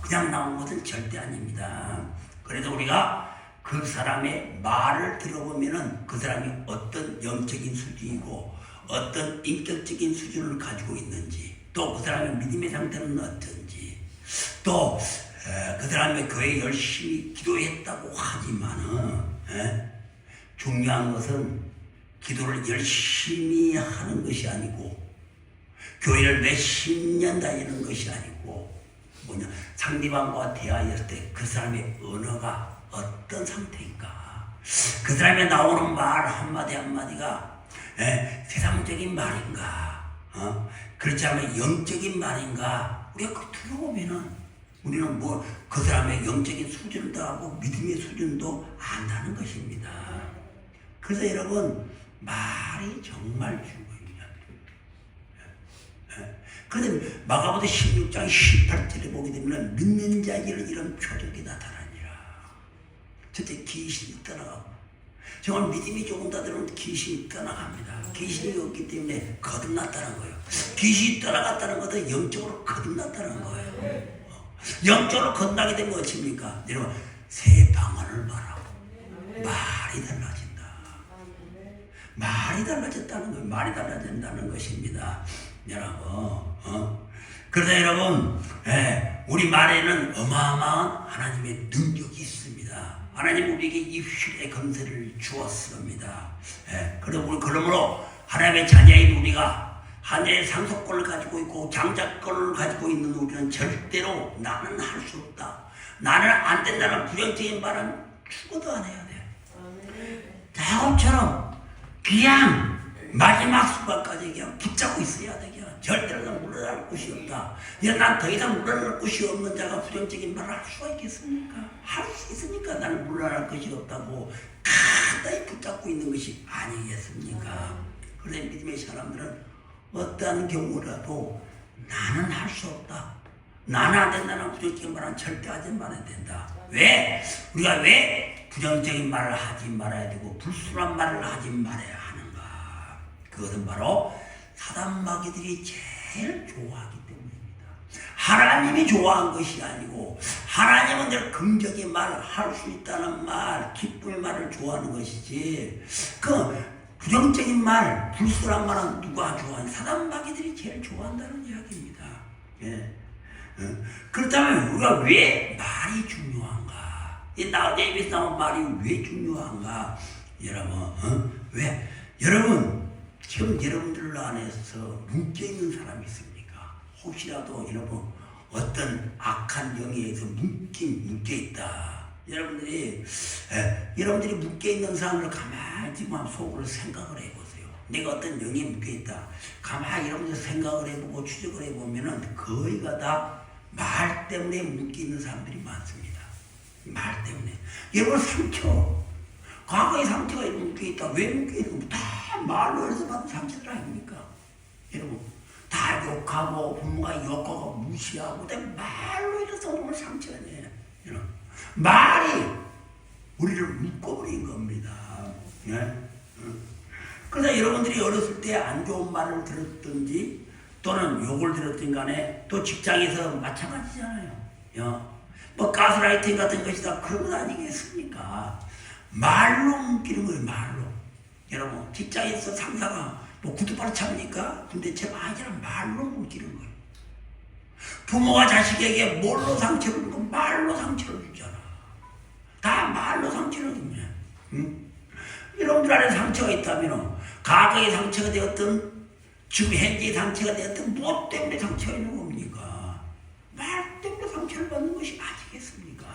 그냥 나오는 것은 절대 아닙니다. 그래서 우리가 그 사람의 말을 들어보면은 그 사람이 어떤 영적인 수준이고 어떤 인격적인 수준을 가지고 있는지 또 그 사람의 믿음의 상태는 어떤지 또 그 사람의 교회에 열심히 기도했다고 하지만은 중요한 것은 기도를 열심히 하는 것이 아니고 교회를 몇십 년 다니는 것이 아니고 상대방과 대화했을 때 그 사람의 언어가 어떤 상태인가? 그 사람이 나오는 말 한마디 한마디가 세상적인 말인가? 그렇지 않으면 영적인 말인가? 우리가 그 들어보면은 우리는 뭐 그 사람의 영적인 수준도 하고 믿음의 수준도 안다는 것입니다. 그래서 여러분 말이 정말 중요합니다. 그런데 마가복음 16장 18절에 보게 되면 믿는 자에게는 이런 표적이 나타나니라. 그때 귀신이 떠나가고 정말 믿음이 조금 더 들으면 귀신이 떠나갑니다. 귀신이 없기 때문에 거듭났다는 거예요. 귀신이 떠나갔다는 것은 영적으로 거듭났다는 거예요. 영적으로 거듭나게 되면 어떻습니까? 여러분 새 방언을 말하고 말이 달라진다. 말이 달라졌다는 거예요. 말이 달라진다는 것입니다. 여러분 그러다 여러분 우리 말에는 어마어마한 하나님의 능력이 있습니다. 하나님 우리에게 이 휘의 건세를 주었습니다. 그러므로 하나님의 자녀인 우리가 하늘의 상속권을 가지고 있고 장자권을 가지고 있는 우리는 절대로 나는 할 수 없다. 나는 안 된다는 부정적인 말은 죽어도 안 해야 돼. 작업처럼 그냥 마지막 순간까지 그냥 붙잡고 있어야 돼. 절대로 물러날 곳이 없다. 난 더 이상 물러날 곳이 없는 자가 부정적인 말을 할 수가 있겠습니까? 할 수 있으니까 나는 물러날 것이 없다고 가다히 붙잡고 있는 것이 아니겠습니까? 그런데 믿음의 사람들은 어떠한 경우라도 나는 할 수 없다. 나는 안 된다는 부정적인 말은 절대 하지 말아야 된다. 왜? 우리가 왜 부정적인 말을 하지 말아야 되고 불순한 말을 하지 말아야 하는가? 그것은 바로 사단 마귀들이 제일 좋아하기 때문입니다. 하나님이 좋아한 것이 아니고 하나님은 늘 긍정의 말을 할 수 있다는 말, 기쁨의 말을 좋아하는 것이지 그 부정적인 말, 불순한 말은 누가 좋아하는? 사단 마귀들이 제일 좋아한다는 이야기입니다. 그렇다면 우리가 왜 말이 중요한가? 내 입에서 나온 말이 왜 중요한가? 여러분, 왜? 여러분, 지금 여러분들 안에서 묶여있는 사람이 있습니까? 혹시라도 여러분 어떤 악한 영에 의해서 묶여있다. 여러분들이 묶여있는 사람을 가만히 지금 속으로 생각을 해보세요. 내가 어떤 영에 묶여있다. 가만히 여러분들 생각을 해보고 추적을 해보면은 거의가 다 말 때문에 묶이는 사람들이 많습니다. 말 때문에. 여러분 상처, 과거의 상처가 묶여있다. 왜 묶여있는 거? 다 말로 해서 받은 상처들 아닙니까? 여러분 다 욕하고 부모가 욕하고 무시하고 다 말로 해서 오늘 상처네. 여러분 말이 우리를 묶어버린 겁니다. 예? 그래서 여러분들이 어렸을 때 안 좋은 말을 들었든지 또는 욕을 들었든 간에 또 직장에서 마찬가지잖아요. 뭐 가스라이팅 같은 것이 다 그런 것 아니겠습니까? 말로 묶이는 거예요. 말로. 여러분 직장에서 상사가 뭐 구두바로 찹니까? 근데 제 아니라 말로 묶이는 거예요. 부모가 자식에게 뭘로 상처를 주고 말로 상처를 주잖아. 다 말로 상처를 주냐. 응? 여러분들 안에 상처가 있다면 과거의 상처가 되었든 지금 현재의 상처가 되었든 무엇 때문에 상처가 있는 겁니까? 말 때문에 상처를 받는 것이 아니겠습니까?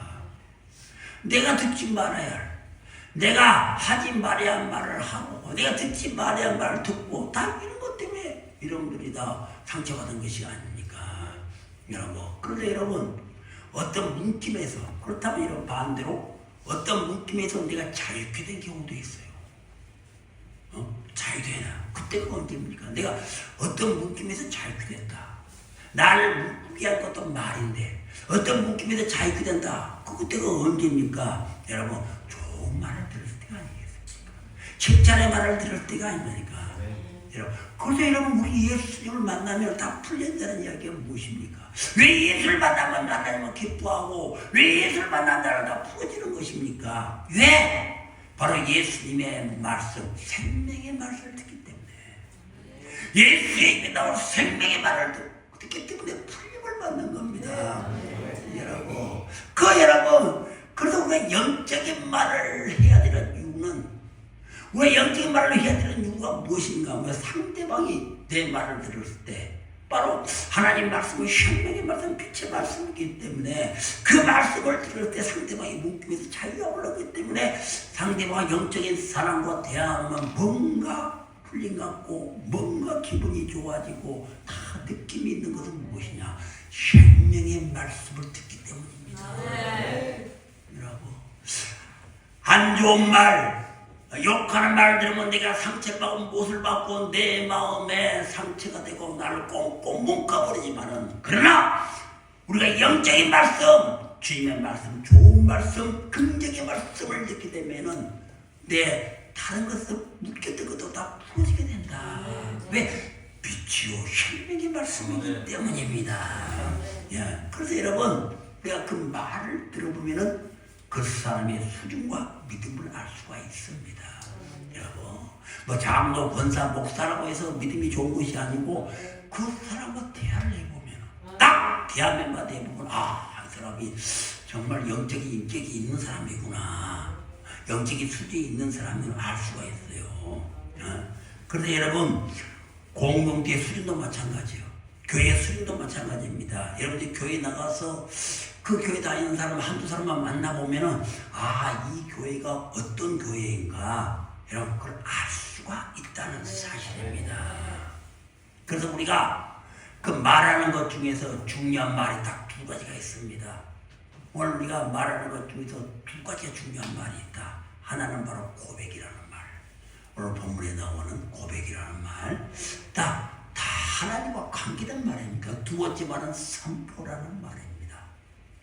내가 듣지 말아야 할, 내가 하지 말아야 할 말을 하고 내가 듣지 말아야 할 말을 듣고 다 이런 것 때문에 여러분들이 다 상처받은 것이 아닙니까? 여러분 그런데 여러분 어떤 묶임에서 그렇다면 이런 반대로 어떤 묶임에서 내가 자유케 된 경우도 있어요. 자유되나? 그때가 언제입니까? 내가 어떤 묶임에서 자유케 된다. 나를 묶게 할 것도 말인데 어떤 묶임에서 자유케 된다. 그때가 언제입니까? 여러분 좋은 말을 들을 때가 아니겠습니까? 칭찬의 말을 들을 때가 아닙니까? 여러분 그래서 여러분 우리 예수님을 만나면 다 풀린다는 이야기가 무엇입니까? 왜 예수를 만나면 하나님은 기뻐하고 왜 예수를 만난다면 다 풀어지는 것입니까? 왜? 바로 예수님의 말씀, 생명의 말씀을 듣기 때문에 예수의 입에 나온 생명의 말을 듣기 때문에 풀림을 받는 겁니다. 여러분 그래서 우리가 영적인 말을 해야 되는 이유는 우리가 영적인 말을 해야 되는 이유가 무엇인가 하면 상대방이 내 말을 들었을 때 바로 하나님 말씀은 생명의 말씀, 빛의 말씀이기 때문에 그 말씀을 들을 때 상대방이 묶임에서 자유가 올라오기 때문에 상대방과 영적인 사람과 대화하면 뭔가 풀림 같고 뭔가 기분이 좋아지고 다 느낌이 있는 것은 무엇이냐? 생명의 말씀을 듣기 때문입니다. 여러분 안 좋은 말 욕하는 말 들으면 내가 상처를 받고 못을 받고 내 마음에 상처가 되고 나를 꽁꽁 묶어버리지만은 그러나 우리가 영적인 말씀, 주님의 말씀, 좋은 말씀, 긍정의 말씀을 듣게 되면은 내 다른 것을 묶였던 것도 다 풀어지게 된다. 왜? 빛이요 생명의 말씀이기 때문입니다. 예. 그래서 여러분 우리가 그 말을 들어보면은 그 사람의 수준과 믿음을 알 수가 있습니다. 여러분, 뭐 장로, 권사, 목사라고 해서 믿음이 좋은 것이 아니고 그 사람과 대화를 해보면 딱 대화면만 해보면 이 사람이 정말 영적인 인격이 있는 사람이구나. 영적인 수준이 있는 사람을 알 수가 있어요. 그런데 여러분 공동체의 수준도 마찬가지예요. 교회 수준도 마찬가지입니다. 여러분들 교회 나가서 그 교회 다니는 사람 한두 사람만 만나보면은 이 교회가 어떤 교회인가 여러분 그걸 알 수가 있다는 사실입니다. 그래서 우리가 그 말하는 것 중에서 중요한 말이 딱 두 가지가 있습니다. 오늘 우리가 말하는 것 중에서 두 가지가 중요한 말이 있다. 하나는 바로 고백이라는 말. 오늘 본문에 나오는 고백이라는 말. 다 하나님과 관계된 말입니까? 두 번째 말은 선포라는 말입니다.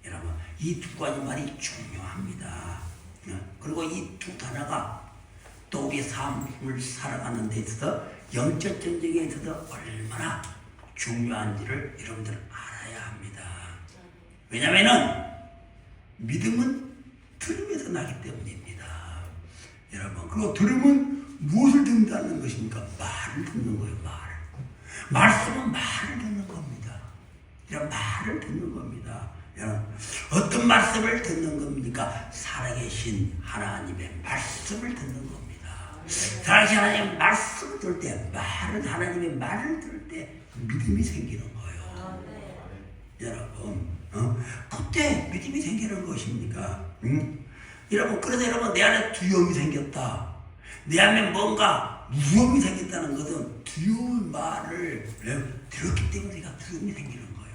여러분 이 두 가지 말이 중요합니다. 그리고 이 두 단어가 또 우리 삶을 살아가는 데 있어서 영적 전쟁에 있어서 얼마나 중요한지를 여러분들 알아야 합니다. 왜냐하면 믿음은 들음에서 나기 때문입니다. 여러분 그리고 들음은 무엇을 듣는다는 것입니까? 말을 듣는 거예요. 말씀은 말을 듣는 겁니다. 이런 말을 듣는 겁니다. 어떤 말씀을 듣는 겁니까? 살아계신 하나님의 말씀을 듣는 겁니다. 살아계신 하나님의 말씀을 들을 때 하나님의 말을 들을 때 믿음이 생기는 거예요. 여러분 그때 믿음이 생기는 것입니까? 여러분 그래서 여러분 내 안에 두려움이 생겼다. 내 안에 뭔가 무서움이 생겼다는 것은 두려운 말을 들었기 때문에 내가 두려움이 생기는 거예요.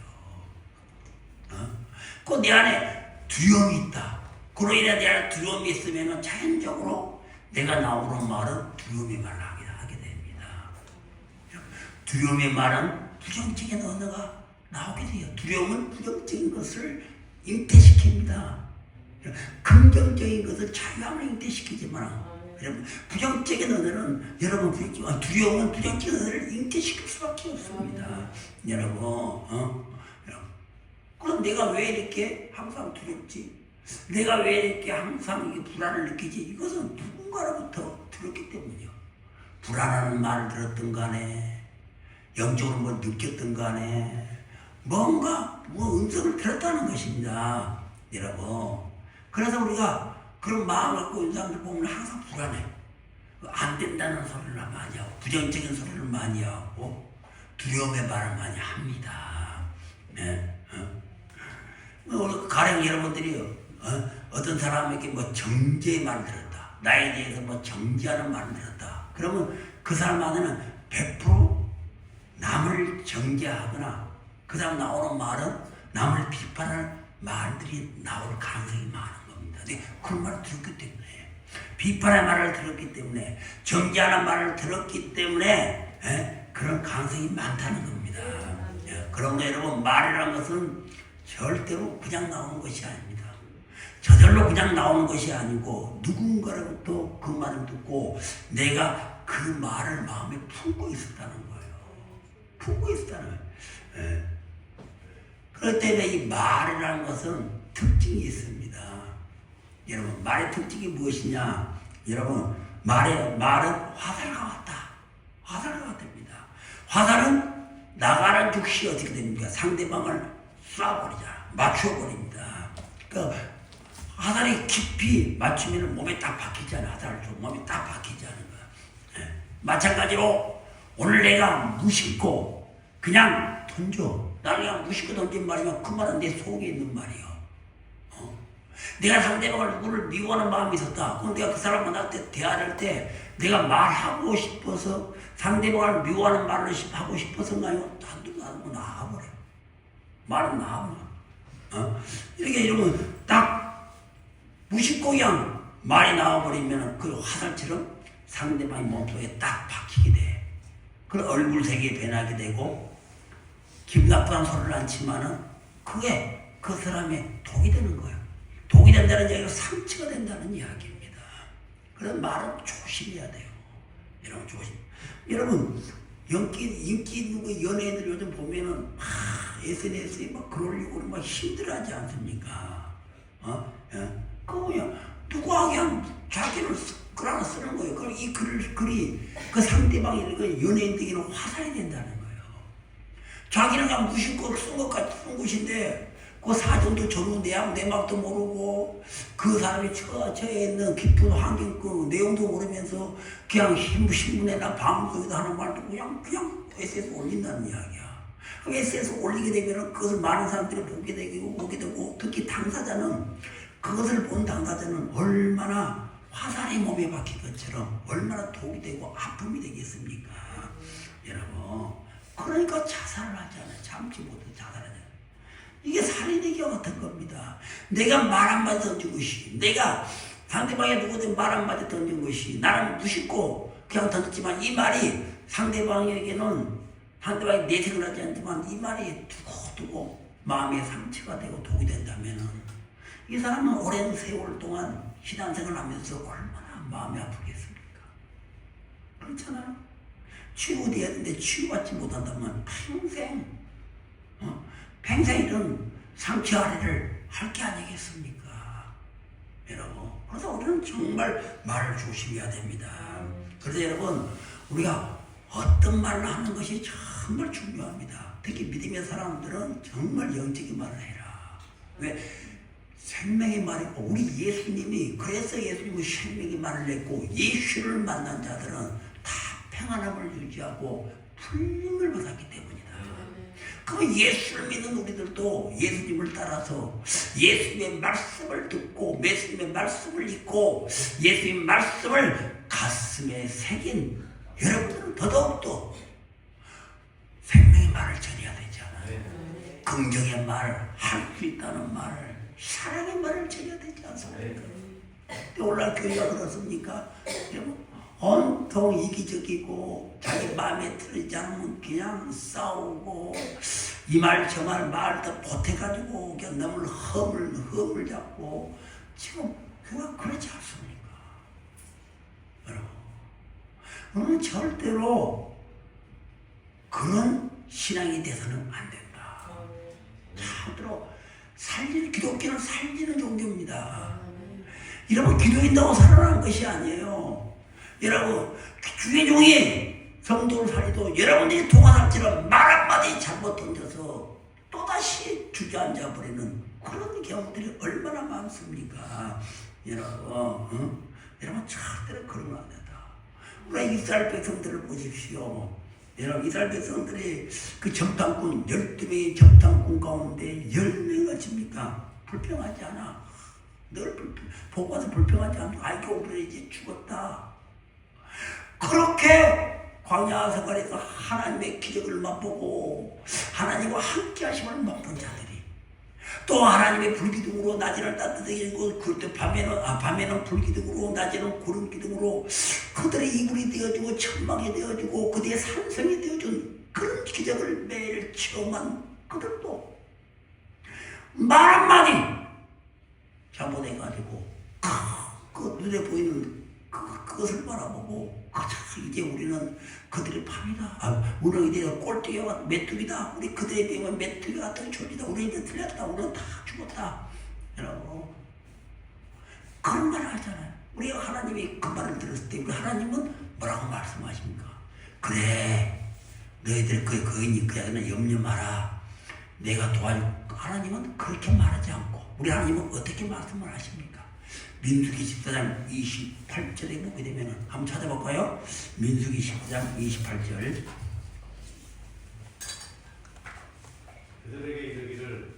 그 내 안에 두려움이 있다. 그로 인해 내 안에 두려움이 있으면 자연적으로 내가 나오는 말은 두려움의 말을 하게 됩니다. 두려움의 말은 부정적인 언어가 나오게 돼요. 두려움은 부정적인 것을 잉태시킵니다. 긍정적인 것을 자유함을 잉태시키지만 여러분 부정적인 언어는 두려움은 부정적인 언어를 잉태시킬 수밖에 없습니다. 여러분 그럼 내가 왜 이렇게 항상 두렵지? 내가 왜 이렇게 항상 이게 불안을 느끼지? 이것은 누군가로부터 들었기 때문이요. 불안하는 말을 들었든 간에 영적으로 뭘 느꼈든 간에 뭔가 음성을 들었다는 것입니다. 여러분 그래서 우리가 그런 마음을 갖고 있는 사람들 보면 항상 불안해. 안 된다는 소리를 많이 하고 부정적인 소리를 많이 하고 두려움의 말을 많이 합니다. 네. 가령 여러분들이 어떤 사람에게 정죄의 말을 들었다. 나에 대해서 정죄하는 말을 들었다. 그러면 그 사람 안에는 100% 남을 정죄하거나 그 다음 나오는 말은 남을 비판할 말들이 나올 가능성이 많은 겁니다. 그런 말을 들었기 때문에 비판의 말을 들었기 때문에 정죄하는 말을 들었기 때문에 그런 가능성이 많다는 겁니다. 그런 거 여러분 말이라는 것은 절대로 그냥 나오는 것이 아닙니다. 저절로 그냥 나오는 것이 아니고 누군가로부터 그 말을 듣고 내가 그 말을 마음에 품고 있었다는 거예요. 품고 있었다는 거예요. 그렇기 때문에 이 말이라는 것은 특징이 있습니다. 여러분 말의 특징이 무엇이냐? 여러분 말은 화살과 같다. 화살과 같습니다. 화살은 나가는 즉시 어떻게 됩니까? 상대방을 쏴버리잖아. 맞춰버립니다. 그러니까 화살이 깊이 맞추면 몸에 딱 박히잖아. 화살을 좀 몸에 딱 박히지 않은 거야. 마찬가지로 오늘 내가 무심코 그냥 던져. 나를 그냥 무심코 던진 말이면 그 말은 내 속에 있는 말이야. 내가 상대방을 누구를 미워하는 마음이 있었다. 그럼 내가 그 사람 만날 때 대화할 때 내가 말하고 싶어서 상대방을 미워하는 말을 하고 싶어서인가요? 한두 말은 나와버려. 말은 나와버려. 이렇게 이러면 딱 무심코 그냥 말이 나와버리면 그 화살처럼 상대방의 몸속에 딱 박히게 돼. 그런 얼굴색이 변하게 되고 기분 나쁘다는 소리를 않지만은 그게 그 사람의 독이 되는 거예요. 독이 된다는 이야기가 상처가 된다는 이야기입니다. 그런 말은 조심해야 돼요. 여러분 조심. 여러분 인기 있는 그 연예인들 요즘 보면은 SNS에 막 글 올리고 막 힘들어하지 않습니까? 그거 그냥 누가 그냥 자기를 글 하나 쓰는 거예요. 그럼 이 글이 그 상대방이 그 연예인들에게는 화살이 된다는 거예요. 자기는 그냥 무심코 쓴 것 같이 쓴 것인데 그 사정도 전후 내 맘도 모르고 그 사람이 처해 있는 깊은 환경 그 내용도 모르면서 그냥 신문에나 방송에다 하는 말도 그냥 SNS 올린다는 이야기야. 그 SNS 올리게 되면 그것을 많은 사람들이 보게 되고 특히 당사자는 그것을 본 당사자는 얼마나 화살이 몸에 박힌 것처럼 얼마나 독이 되고 아픔이 되겠습니까? 여러분 그러니까 자살을 하잖아요. 참지 못해 자살하잖아요. 이게 살인의 기와 같은 겁니다. 내가 말 한마디 던진 것이 내가 상대방에 누구든 말 한마디 던진 것이 나는 무심코 그냥 던졌지만 이 말이 상대방에게는 상대방이 내색을 하지 않지만 이 말이 두고두고 마음에 상처가 되고 독이 된다면 이 사람은 오랜 세월 동안 신앙생활을 하면서 얼마나 마음이 아프겠습니까? 그렇잖아요. 치유돼야 되는데 치유받지 못한다면 평생 이런 상처 아래를 할 게 아니겠습니까? 여러분 그래서 우리는 정말 말을 조심해야 됩니다. 그래서 여러분 우리가 어떤 말을 하는 것이 정말 중요합니다. 특히 믿음의 사람들은 정말 영적인 말을 해라. 왜? 생명의 말이고 우리 예수님이 그래서 예수님은 생명의 말을 냈고 예수를 만난 자들은 다 평안함을 유지하고 풀림을 받았기 때문이다. 그럼 예수를 믿는 우리들도 예수님을 따라서 예수님의 말씀을 듣고 예수님의 말씀을 읽고 예수님의 말씀을 가슴에 새긴 여러분들은 더더욱더 생명의 말을 전해야 되잖아요. 긍정의 말, 할 수 있다는 말, 사랑의 말을 전해야 되지 않습니까? 오늘날 교회가 그렇습니까? 온통 이기적이고 자기 마음에 들지 않으면 그냥 싸우고 이 말 저 말도 보태가지고 그냥 너무 허물 잡고 지금 교회가 그렇지 않습니까? 여러분, 우리는 절대로 그런 신앙이 돼서는 안 된다. 참으로 기독교는 살리는 종교입니다. 여러분, 기도한다고 살아나는 것이 아니에요. 여러분, 주의 종이 성도를 살리도 여러분들이 동화살처럼 말 한마디 잘못 던져서 또다시 주저앉아 버리는 그런 경우들이 얼마나 많습니까? 여러분, 여러분 절대로 그러면 안 된다. 우리 이스라엘 백성들을 보십시오. 여러분, 이스라엘 백성들이 그 정탐꾼 12명의 정탐꾼 가운데 10명이 어찌입니까? 불평하지 않아. 늘 보고 와서 불평하지 않고 아이고 우리 이제 죽었다. 그렇게 광야 생활에서 하나님의 기적을 맛보고 하나님과 함께 하심을 맛본 자들이 또 하나님의 불기둥으로 낮에는 따뜻하게 해주고 그때 밤에는 불기둥으로 낮에는 구름 기둥으로 그들의 이불이 되어주고 천막이 되어주고 그들의 산성이 되어준 그런 기적을 매일 체험한 그들도 말 한마디 잘못해가지고 그 눈에 보이는 그것을 바라보고 이제 우리는 그들의 밤이다. 우리는 이제 꼴뚜기와 메뚜기다. 우리 그들에 비하면 메뚜기 같은 존재다. 우리 이제 틀렸다. 우리는 다 죽었다. 여러분, 그런 말을 하잖아요. 우리 하나님이 그 말을 들었을 때 우리 하나님은 뭐라고 말씀하십니까? 그래, 너희들 그 거인이 염려 마라. 내가 도와줄. 하나님은 그렇게 말하지 않고 우리 하나님은 어떻게 말씀을 하십니까? 민수기 14장 28절에 보게 되면 한번 찾아볼까요? 민수기 14장 28절. 그들에게 이르기를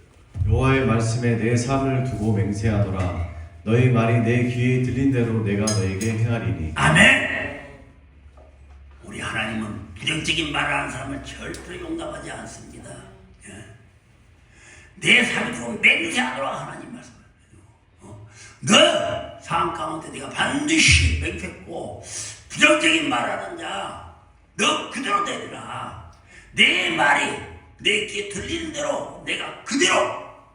여호와의 말씀에 내 삶을 두고 맹세하노라. 너희 말이 내 귀에 들린 대로 내가 너에게 행하리니. 아멘. 우리 하나님은 부정적인 말을 하는 사람을 절대로 용납하지 않습니다. 내 삶을 두고 맹세하노라 하나님 말씀. 너 상황 가운데 내가 반드시 맹세했고 부정적인 말하는 자 너 그대로 되리라. 내 말이 내 귀에 들리는 대로 내가 그대로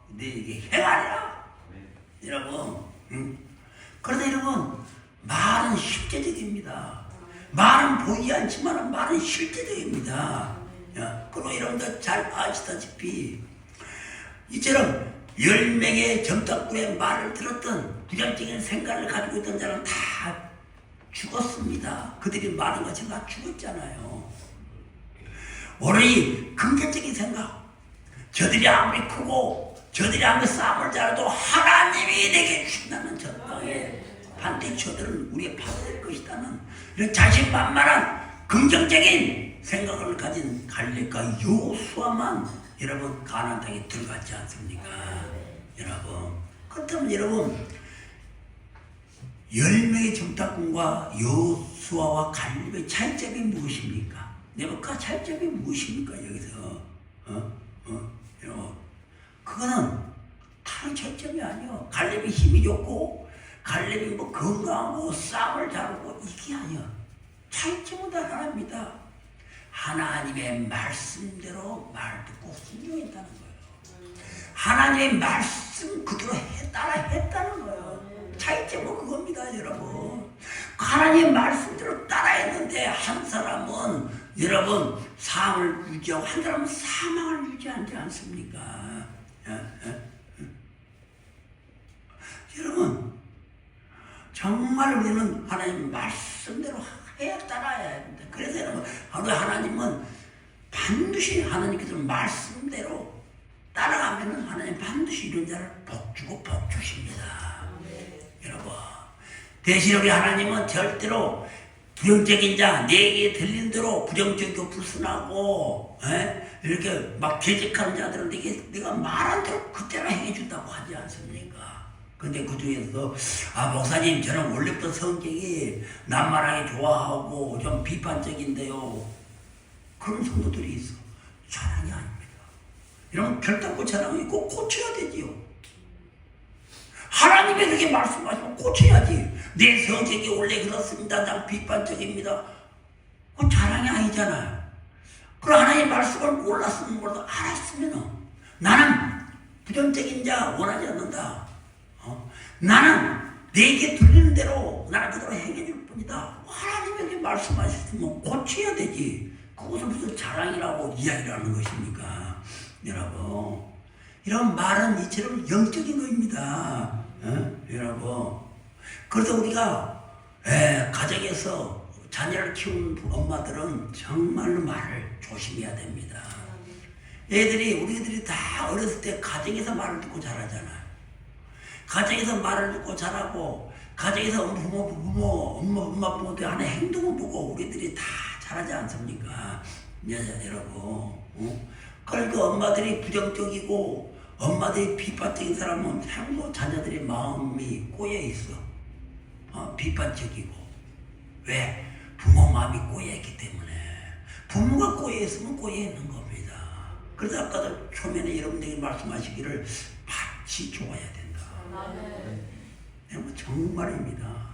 너에게 행하리라. 여러분, 그러나 여러분, 말은 실제적입니다. 말은 보이지 않지만 말은 실제적입니다. 그리고 여러분들 잘 아시다시피 이처럼 10명의 정탐꾼의 말을 들었던 부정적인 생각을 가지고 있던 자는 다 죽었습니다. 그들이 말한 것이 다 죽었잖아요. 오로지 긍정적인 생각, 저들이 아무리 크고 저들이 아무리 싸움을 잘해도 하나님이 내게 주신다는 저 땅에 반드시 저들은 우리의 받을 것이다는 이런 자신만만한 긍정적인 생각을 가진 갈렙과 여호수아만 여러분 가나안 땅에 들어갔지 않습니까? 여러분, 그렇다면 여러분 10명의 정탐꾼과 여호수아와 갈렙의 차이점이 무엇입니까? 그 차이점이 무엇입니까? 여기서 여러분, 그거는 다른 차이점이 아니에요. 갈렙이 힘이 좋고 갈렙이 뭐 건강하고 싸움을 잘하고 이게 아니야. 차이점은 다 하나입니다. 하나님의 말씀대로 말 듣고 순종했다는 거예요. 하나님의 말씀 그대로 따라 했다는 거예요. 차이점은 그겁니다, 여러분. 하나님의 말씀대로 따라했는데 한 사람은 여러분 삶을 유지하고 한 사람은 사망을 유지하지 않습니까? 여러분, 정말 우리는 하나님 말씀대로 해야 따라야 합니다. 그래서 여러분, 하나님은 반드시 하나님께서 말씀대로 따라가면은 하나님 반드시 이런 자를 복주고 복주십니다. 여러분, 대신 우리 하나님은 절대로 부정적인 자, 내게 들린 대로 부정적이고 불순하고 이렇게 막 죄책하는 자들은 내가 말한 대로 그대로 해준다고 하지 않습니까? 근데 그 중에서 목사님 저는 원래부터 성격이 남말하기 좋아하고 좀 비판적인데요. 그런 성도들이 있어. 자랑이 아닙니다. 이런 결단코 자랑이 꼭 고쳐야 되지요. 하나님이 그렇게 말씀하시면 고쳐야지. 내 성격이 원래 그렇습니다. 난 비판적입니다. 그건 자랑이 아니잖아요. 그럼 하나님의 말씀을 몰랐으면 몰라도 알았으면 나는 부정적인 자 원하지 않는다. 나는 내게 들리는 대로 나는 그대로 행해줄 뿐이다. 하나님에게 말씀하셨으면 고쳐야 되지. 그것은 무슨 자랑이라고 이야기를 하는 것입니까? 여러분, 이런 말은 이처럼 영적인 것입니다. 여러분, 그래서 우리가 가정에서 자녀를 키우는 엄마들은 정말로 말을 조심해야 됩니다. 우리 애들이 다 어렸을 때 가정에서 말을 듣고 자라잖아요. 가정에서 말을 듣고 자라고, 가정에서 엄마 부모들 하는 행동을 보고 우리들이 다 자라지 않습니까? 여러분. 그러니까 엄마들이 부정적이고 엄마들이 비판적인 사람은 향후 자녀들의 마음이 꼬여 있어. 비판적이고. 왜? 부모 마음이 꼬여 있기 때문에. 부모가 꼬여 있으면 꼬여 있는 겁니다. 그래서 아까도 초면에 여러분들이 말씀하시기를 밭이 좋아야 된다. 정말입니다.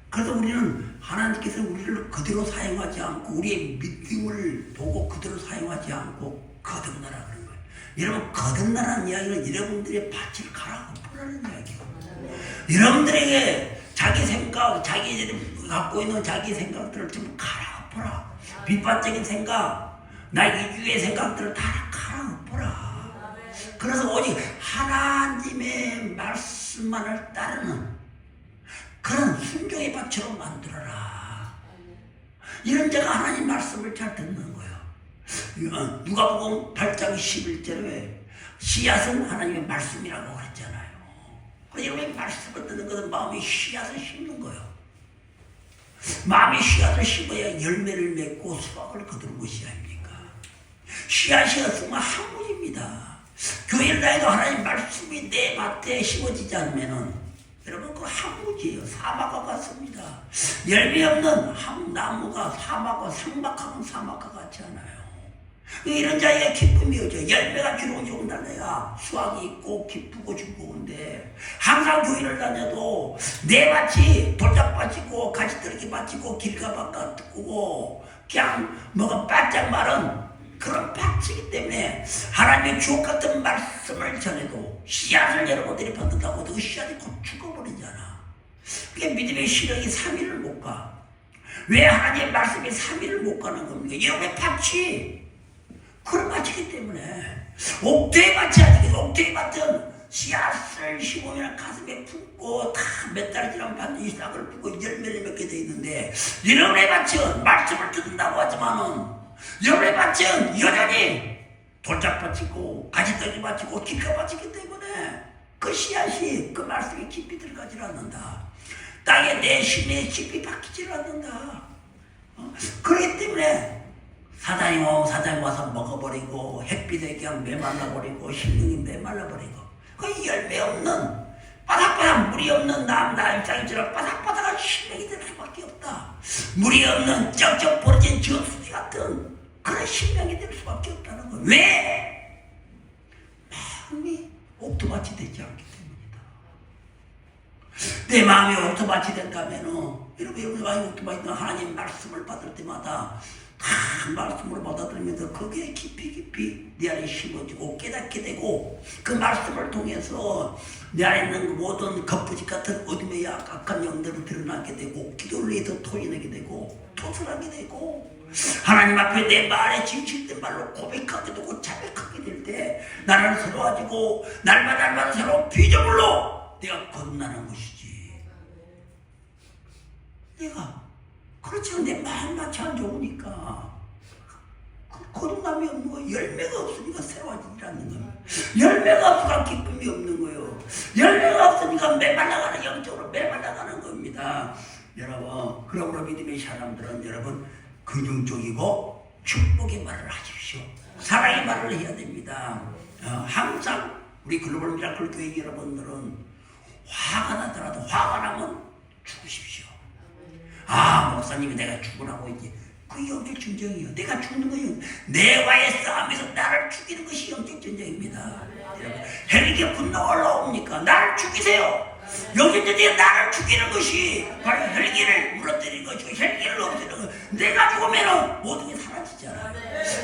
그래서 우리는 하나님께서 우리를 그대로 사용하지 않고 우리의 믿음을 보고 그대로 사용하지 않고 거듭나라 그런 거예요. 여러분, 거듭나라는 이야기는 여러분들의 밭을 갈아엎으라는 이야기예요. 여러분들에게 자기 생각, 자기 갖고 있는 자기 생각들을 좀 갈아엎어라. 비판적인 생각, 나 이주의 생각들을 다 갈아엎어라. 그래서 오직 하나님의 말씀만을 따르는 그런 순종의 밭으로 만들어라. 이런 자가 하나님 말씀을 잘 듣는 거예요. 누가복음 8장 11절에 씨앗은 하나님의 말씀이라고 그랬잖아요. 그래서 여러분이 말씀을 듣는 것은 마음의 씨앗을 심는 거예요. 마음의 씨앗을 심어야 열매를 맺고 수확을 거두는 것이 아닙니까? 씨앗이었으면 한문입니다. 교회를 다해도 하나님 말씀이 내 밭에 심어지지 않으면은 여러분 그 한무지예요. 사막과 같습니다. 열매 없는 나무가 사막과 상막하면 사막과 같지 않아요. 이런 자에게 기쁨이 오죠. 열매가 주렁주렁 달려야 수확이 있고 기쁘고 즐거운데 항상 교회를 다녀도 내 밭이 돌짝밭이고 가지떨기 밭이고 길가밭 같고 그냥 뭐가 바짝 마른 그런 밭이기 때문에 하나님의 주옥 같은 말씀을 전해도 씨앗을 여러분들이 받는다고 그 씨앗이 곧 죽어버리잖아. 그게 믿음의 시력이 3일을 못 가. 왜 하나님의 말씀이 3일을 못 가는 겁니까? 여러분의 밭이 그런 밭이기 때문에 옥토의 밭이 아니고 옥토의 밭은 씨앗을 심으면 가슴에 품고 다 몇 달 지나면 반드시 싹을 품고 열매를 맺게 돼 있는데 여러분의 밭은 말씀을 듣는다고 하지만은 여러분의 밭은 여전히 돌짝밭이고 가지떨기 밭이고 길가밭이기 때문에 그 씨앗이 그 말씀에 깊이 들어가질 않는다. 땅에 내 심에 깊이 박히질 않는다. 그렇기 때문에 사단이 와서 먹어버리고 햇빛에 그냥 메말라버리고 심령이 메말라버리고 그 열매 없는 바삭바삭 물이 없는 나 입장처럼 바삭바삭한 심령이 될 수밖에 없다. 물이 없는 쩍쩍 벌어진 저수지 같은 그런 심령이 될 수밖에 없다는 거예요. 왜? 마음이 옥토밭이 되지 않기 때문이다. 내 마음이 옥토밭이 된다면은 여러분 마음이 옥토밭이 되면 하나님 말씀을 받을 때마다 다 말씀을 받아들이면서 거기에 깊이 내 안에 심어지고 깨닫게 되고 그 말씀을 통해서 내 안에 있는 그 모든 거푸집 같은 어둠의 악한 영들을 드러나게 되고 기도를 위해서 토해내게 되고 토설하게 되고 하나님 앞에 내 말에 진실된 말로 고백하게 되고 자백하게 될 때 나를 새로워지고 날마다 새로운 피조물로 내가 거듭나는 것이지. 내가 그렇지 않으면 내 마음같이 안 좋으니까 거듭남이 없는 거예요. 열매가 없으니까 새로워지지 않는 거예요. 열매가 없으니까 기쁨이 없는 거예요. 열매가 없으니까 메말라가는 영적으로 메말라가는 겁니다. 여러분, 그러므로 믿음의 사람들은 여러분 긍정적이고 축복의 말을 하십시오. 사랑의 말을 해야 됩니다. 항상 우리 글로벌 미라클 교회 여러분들은 화가 나더라도 화가 나면 죽으십시오. 목사님이 내가 죽으라고 이제 그게 영적 전쟁이에요. 내가 죽는 거예요. 내와의 싸움에서 나를 죽이는 것이 영적 전쟁입니다. 헬기에 분노가 올라옵니까? 나를 죽이세요. 영적 전쟁에 나를 죽이는 것이 바로 헬기를 무너뜨리는 것이고 헬기를 없애는 것. 내가 죽으면 모든 게 사라지잖아.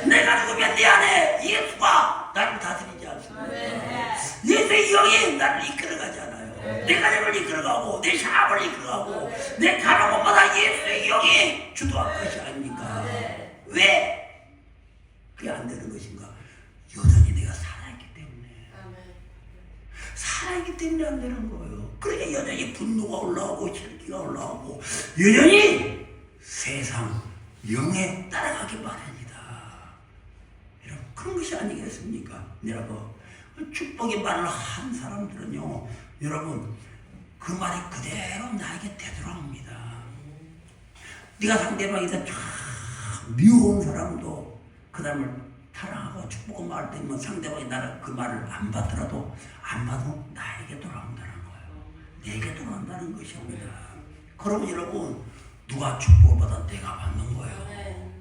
내가 죽으면 내 안에 예수가 나를 다스리지 않습니까? 예수의 영이 나를 이끌어가잖아요. 내 가정을 이끌어가고 내 사업을 이끌어가고 내 가는 곳마다 예수의 영이 주도할 것이 아닙니까? 왜 그게 안 되는 것인가? 여전히 내가 살아있기 때문에 살아있기 때문에 안 되는 거예요. 그러니까 여전히 분노가 올라오고 혈기가 올라오고 여전히 세상 영에 따라가기 마련이다. 여러분 그런 것이 아니겠습니까? 여러분 축복의 말을 한 사람들은요, 여러분 그 말이 그대로 나에게 되돌아옵니다. 네가 상대방이다 참 미워온 사람도 그 사람을 사랑하고 축복의 말을 듣면 상대방이 나를 그 말을 안 받더라도 안 받으면 나에게 돌아온다는 거예요. 내게 돌아온다는 것입니다. 그러면 여러분 누가 축복을 받아 내가 받는 거예요.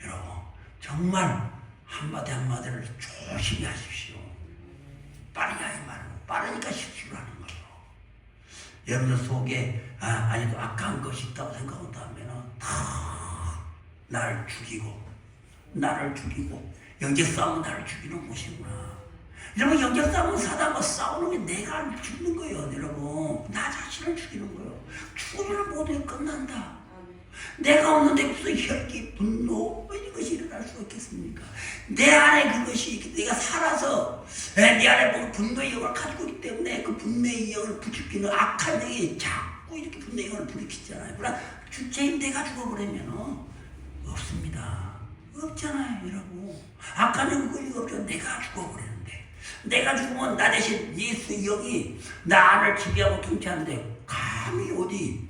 여러분 정말 한마디 한마디를 조심히 하십시오. 빠르냐 이 말은 빠르니까 실수를 하는 거예요. 여러분들 속에 아니도 악한 것이 있다고 생각한다면 다 나를 죽이고 영적 싸움은 나를 죽이는 것이구나. 여러분 영적 싸움은 사단과 싸우는 게 내가 죽는 거예요. 여러분 나 자신을 죽이는 거예요. 죽으면 모든 게 끝난다. 내가 없는데 무슨 혈기, 분노 이런 것이 일어날 수가 있겠습니까? 내 안에 그것이 내가 살아서 내 안에 보면 분노의 영을 가지고 있기 때문에 그 분노의 영을 부추기는 악한 영이 자꾸 이렇게 분노의 영을 부추기잖아요. 그러나 주체인 내가 죽어버리면 없습니다. 없잖아요, 여러분. 악한 영은 그 없죠. 내가 죽어버리는데 내가 죽으면 나 대신 예수의 영이 나를 지배하고 통치하는데 감히 어디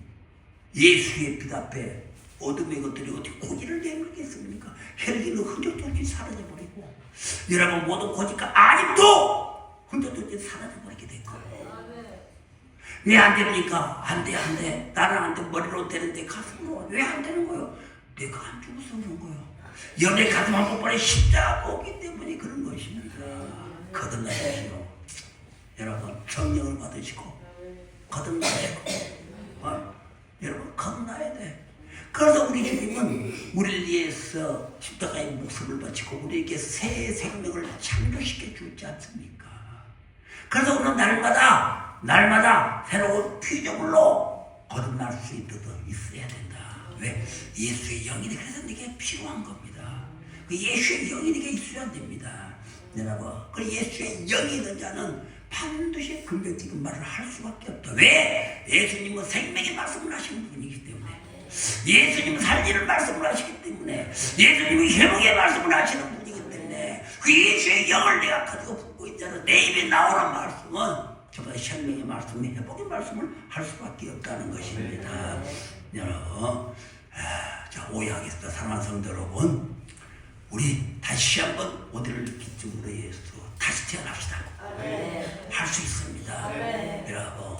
예수의 빛 앞에 어둠의 것들이 어떻게 고기를 내밀겠습니까? 혈기는 흔적도 없이 사라져버리고 여러분 모든 고집과 아님도 흔적도 없이 사라져버리게 될 거예요. 왜 안 되니까? 안 돼. 나는 안 돼. 머리로 되는데 가슴으로 왜 안 되는 거예요? 내가 안 죽어서 그런 거예요. 여러분의 가슴 한 번만에 십자가가 없기 때문에 그런 것입니다. 거듭나십시오. 여러분 성령을 받으시고 거듭나시고 여러분 거듭나야 돼. 그래서 우리 주님은 우리를 위해서 십자가의 목숨을 바치고 우리에게 새 생명을 창조시켜 주지 않습니까? 그래서 우리는 날마다 새로운 피조물로 거듭날 수 있도록 있어야 된다. 왜? 예수의 영이 그래서 네게 필요한 겁니다. 그 예수의 영이 네게 있어야 됩니다. 여러분, 그 예수의 영이 있는 자는 반드시 긍정적인 말을 할 수밖에 없다. 왜? 예수님은 생명의 말씀을 하시는 분이기 때문에, 예수님은 살리는 말씀을 하시기 때문에, 예수님은 회복의 말씀을 하시는 분이기 때문에, 그 예수의 영을 내가 가지고 품고 있잖아. 내 입에 나오는 말씀은 정말 생명의 말씀, 회복의 말씀을 할 수밖에 없다는 것입니다. 여러분, 자, 오해하겠습니다. 사랑하는 성도 여러분, 우리 다시 한번 오늘을 기점으로 해서 다시 태어납시다. 할 수 있습니다. 여러분,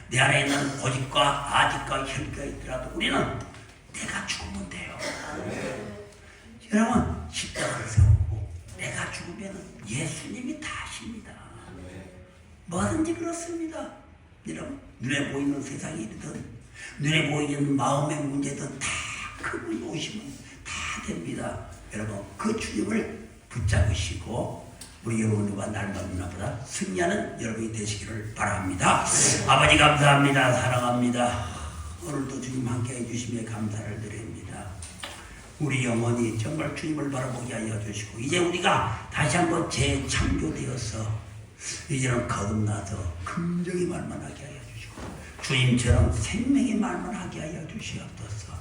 내 안에 있는 고집과 아집과 혈기가 있더라도 우리는 내가 죽으면 돼요. 여러분, 십자가를 세우고 내가 죽으면 예수님이 다 하십니다. 뭐든지 그렇습니다. 여러분, 눈에 보이는 세상이 일이든 눈에 보이는 마음의 문제든 다 그분이 오시면 다 됩니다. 여러분, 그 주님을 붙잡으시고 우리 여러분과 날마다 누나보다 승리하는 여러분이 되시기를 바랍니다. 아버지 감사합니다. 사랑합니다. 오늘도 주님 함께 해주심에 감사를 드립니다. 우리 영혼이 정말 주님을 바라보게 하여 주시고 이제 우리가 다시 한번 재창조되어서 이제는 거듭나서 긍정의 말만 하게 하여 주시고 주님처럼 생명의 말만 하게 하여 주시옵소서.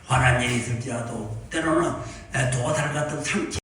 화난 일이 있을지라도 때로는 도달 같은 상처